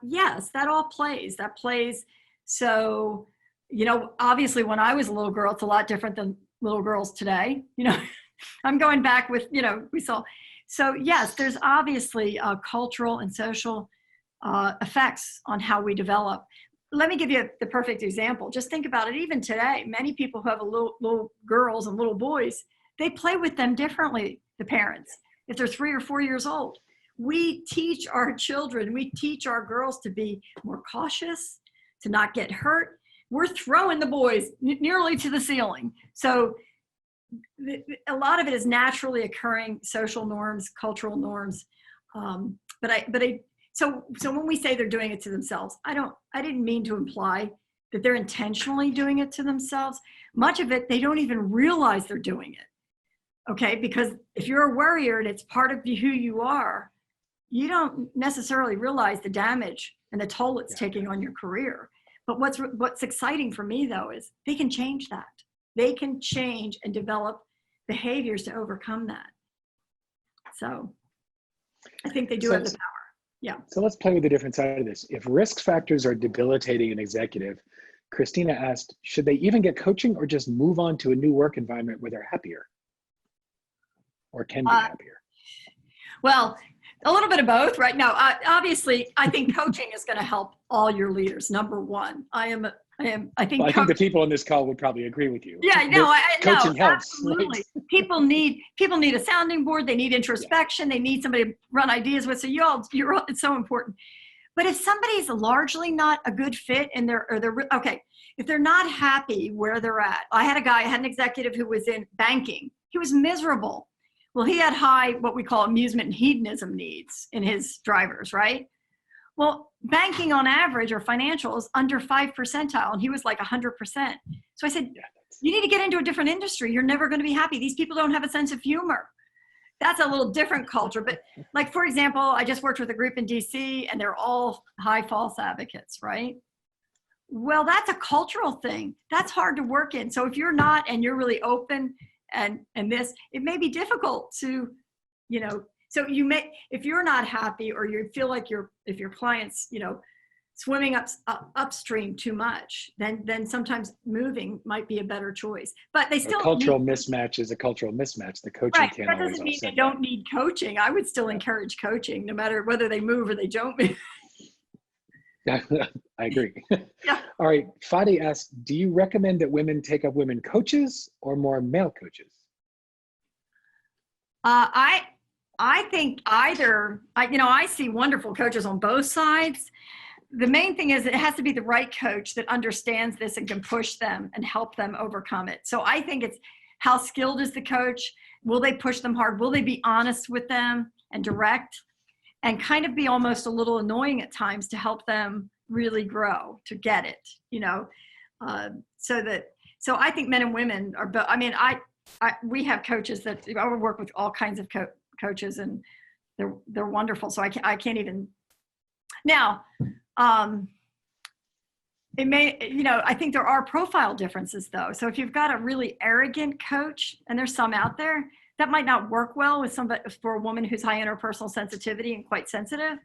yes, that all plays. That plays. So, obviously when I was a little girl, it's a lot different than little girls today. I'm going back with, we saw. So yes, there's obviously cultural and social effects on how we develop. Let me give you the perfect example. Just think about it. Even today, many people who have little girls and little boys, they play with them differently, the parents, if they're 3 or 4 years old. We teach our children, we teach our girls to be more cautious, to not get hurt. We're throwing the boys nearly to the ceiling. So a lot of it is naturally occurring social norms, cultural norms. So when we say they're doing it to themselves, I didn't mean to imply that they're intentionally doing it to themselves. Much of it, they don't even realize they're doing it. Okay, because if you're a worrier and it's part of who you are, you don't necessarily realize the damage and the toll it's taking on your career. But what's exciting for me though is they can change that. They can change and develop behaviors to overcome that. So I think they do have the power. Yeah. So let's play with the different side of this. If risk factors are debilitating an executive, Christina asked, should they even get coaching or just move on to a new work environment where they're happier or can be happier? Well, a little bit of both right now. Obviously, I think coaching is going to help all your leaders. Number one, I think the people on this call would probably agree with you. Yeah, no, coaching helps. Absolutely. Right? People need a sounding board. They need introspection. They need somebody to run ideas with. So it's so important. But if somebody's largely not a good fit in if they're not happy where they're at. I had an executive who was in banking. He was miserable. Well, he had high, what we call amusement and hedonism needs in his drivers, right? Well, banking on average or financial is under 5 percentile, and he was like 100%. So I said, you need to get into a different industry. You're never going to be happy. These people don't have a sense of humor. That's a little different culture. But like, for example, I just worked with a group in DC, and they're all high false advocates, right? Well, that's a cultural thing. That's hard to work in. So if you're not, and you're really open and this, it may be difficult to, so you may, if you're not happy, or you feel like if your client's, swimming upstream too much, then sometimes moving might be a better choice. But they still, a cultural mismatch is a cultural mismatch. The coaching right. can't That always doesn't mean offset they don't need coaching. I would still encourage coaching, no matter whether they move or they don't move. I agree. Yeah. All right. Fadi asks, do you recommend that women take up women coaches or more male coaches? I think either. I see wonderful coaches on both sides. The main thing is it has to be the right coach that understands this and can push them and help them overcome it. So I think it's how skilled is the coach? Will they push them hard? Will they be honest with them and direct, and kind of be almost a little annoying at times to help them really grow, to get it, so I think men and women are both. I mean, we have coaches that I work with all kinds of coaches, and they're wonderful. So I can't even now. It may, I think there are profile differences though. So if you've got a really arrogant coach, and there's some out there, that might not work well with somebody, for a woman who's high interpersonal sensitivity and quite sensitive.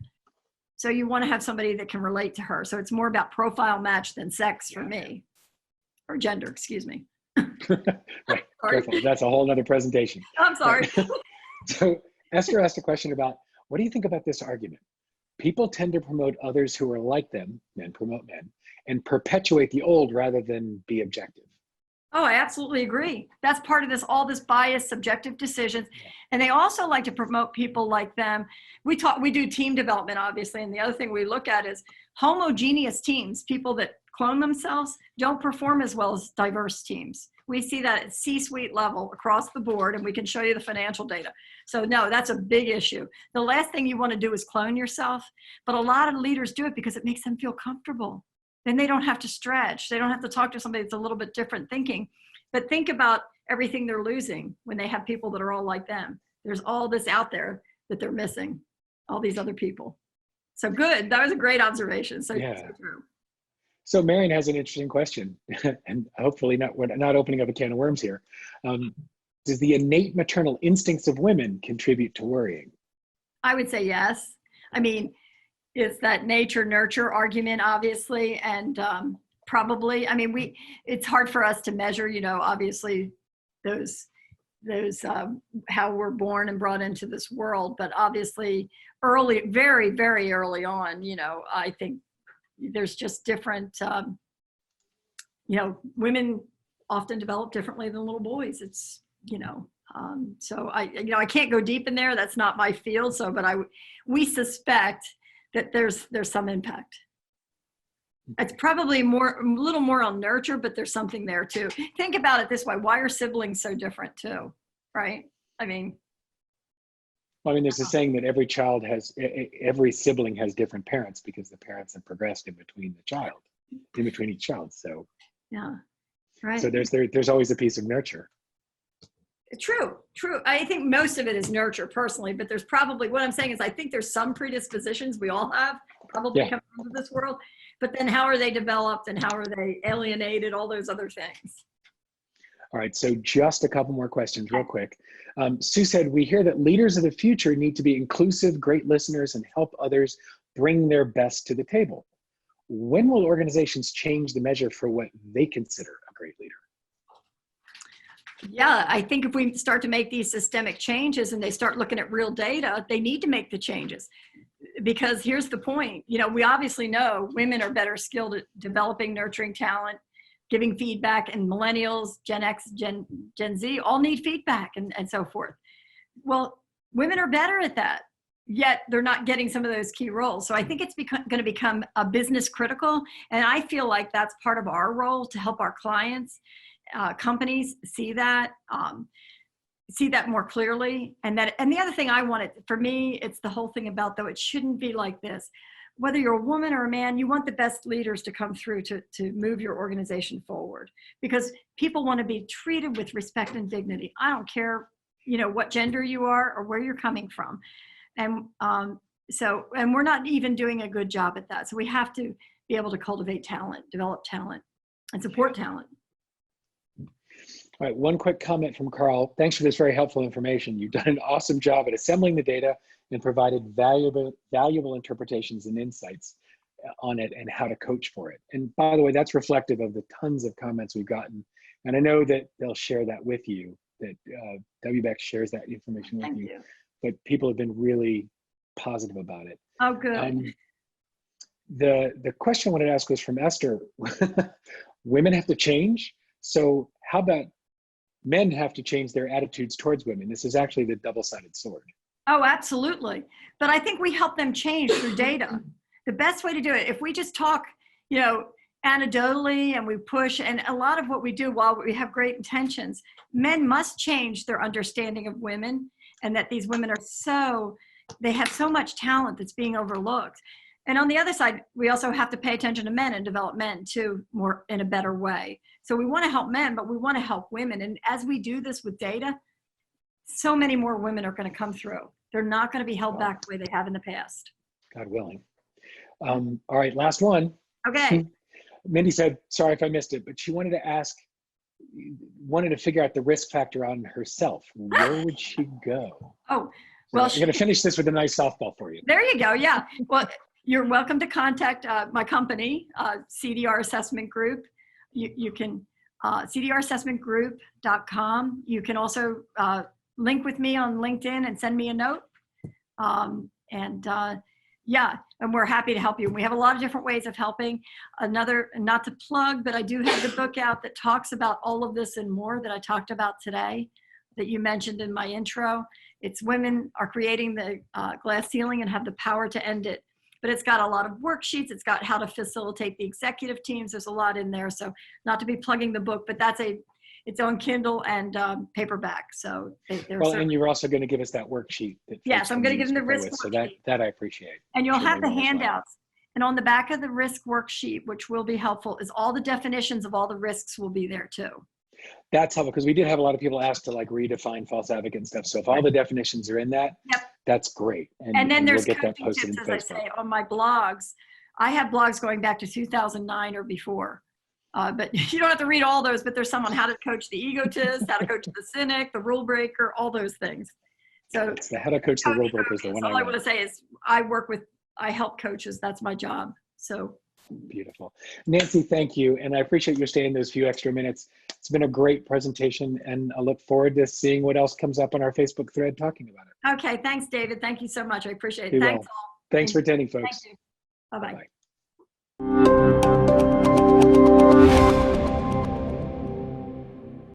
So you want to have somebody that can relate to her. So it's more about profile match than sex for me, or gender, excuse me. Right, careful. That's a whole other presentation. I'm sorry. So Esther asked a question about, what do you think about this argument? People tend to promote others who are like them, men promote men, and perpetuate the old rather than be objective. Oh, I absolutely agree. That's part of this, all this bias, subjective decisions. And they also like to promote people like them. We do team development, obviously. And the other thing we look at is homogeneous teams. People that clone themselves don't perform as well as diverse teams. We see that at C-suite level across the board, and we can show you the financial data. So no, that's a big issue. The last thing you want to do is clone yourself, but a lot of leaders do it because it makes them feel comfortable. Then they don't have to stretch. They don't have to talk to somebody that's a little bit different thinking. But think about everything they're losing when they have people that are all like them. There's all this out there that they're missing, all these other people. So good. That was a great observation. So, yeah. So true. So Marion has an interesting question, and hopefully we're not opening up a can of worms here. Does the innate maternal instincts of women contribute to worrying? I would say yes. I mean, it's that nature nurture argument, obviously, and probably. I mean, it's hard for us to measure, obviously, those how we're born and brought into this world, but obviously, very, very early on, I think there's just different, women often develop differently than little boys. It's, so I can't go deep in there. That's not my field. So, but we suspect that there's some impact. It's probably a little more on nurture, but there's something there too. Think about it this way. Why are siblings so different too? Right? I mean, there's a saying that every sibling has different parents because the parents have progressed in between each child. So yeah, right. So there's always a piece of nurture. True. I think most of it is nurture personally, but there's probably, what I'm saying is I think there's some predispositions we all have probably coming into this world, but then how are they developed and how are they alienated, all those other things. All right, so just a couple more questions real quick. Sue said, we hear that leaders of the future need to be inclusive, great listeners, and help others bring their best to the table. When will organizations change the measure for what they consider a great leader? Yeah, I think if we start to make these systemic changes and they start looking at real data, they need to make the changes. Because here's the point, we obviously know women are better skilled at developing, nurturing talent, giving feedback, and millennials, Gen X, Gen Z all need feedback and so forth. Well, women are better at that, yet they're not getting some of those key roles. So I think it's going to become a business critical. And I feel like that's part of our role to help our clients, companies see that. see that more clearly. And the other thing I wanted, for me, it's the whole thing about, though, it shouldn't be like this. Whether you're a woman or a man, you want the best leaders to come through to move your organization forward, because people want to be treated with respect and dignity. I don't care, what gender you are or where you're coming from. And and we're not even doing a good job at that. So we have to be able to cultivate talent, develop talent, and support talent. All right, one quick comment from Carl. Thanks for this very helpful information. You've done an awesome job at assembling the data and provided valuable interpretations and insights on it and how to coach for it. And by the way, that's reflective of the tons of comments we've gotten. And I know that they'll share that with you, that WBECS shares that information with you. But people have been really positive about it. Oh, good. The question I wanted to ask was from Esther. Women have to change. So how about men have to change their attitudes towards women? This is actually the double-sided sword. Oh, absolutely. But I think we help them change through data. The best way to do it, if we just talk, anecdotally, and we push, and a lot of what we do, while we have great intentions, men must change their understanding of women, and that these women are they have so much talent that's being overlooked. And on the other side, we also have to pay attention to men and develop men too, more in a better way. So we want to help men, but we want to help women. And as we do this with data, so many more women are going to come through. They're not going to be held back the way they have in the past. God willing. All right, last one. Okay. Mindy said, sorry if I missed it, but she wanted to figure out the risk factor on herself. Where would she go? Oh, well, I'm going to finish this with a nice softball for you. There you go. Yeah. Well, you're welcome to contact my company, CDR Assessment Group. You can, cdrassessmentgroup.com. You can also link with me on LinkedIn and send me a note. And we're happy to help you. We have a lot of different ways of helping. Not to plug, but I do have the book out that talks about all of this and more that I talked about today, that you mentioned in my intro. It's Women Are Creating the Glass Ceiling and Have the Power to End It. But it's got a lot of worksheets. It's got how to facilitate the executive teams. There's a lot in there. So not to be plugging the book, but that's its own Kindle and paperback. So and you're also going to give us that worksheet. Yes, I'm going to give them the risk worksheet. So that I appreciate. And you'll have the handouts. And on the back of the risk worksheet, which will be helpful, is all the definitions of all the risks will be there too. That's helpful, because we did have a lot of people ask to redefine false advocate and stuff. So if all the definitions are in that, that's great. And then there's coaching tips, as I say, on my blogs. I have blogs going back to 2009 or before. But you don't have to read all those, but there's some on how to coach the egotist, how to coach the cynic, the rule breaker, all those things. So it's the how to coach the rule breaker is the one all I want to say is I help coaches. That's my job. So beautiful. Nancy, thank you. And I appreciate you staying those few extra minutes. It's been a great presentation, and I look forward to seeing what else comes up on our Facebook thread talking about it. Okay. Thanks, David. Thank you so much. I appreciate it. Thanks all. Thanks for attending, folks. Thank you. Bye-bye. Bye-bye.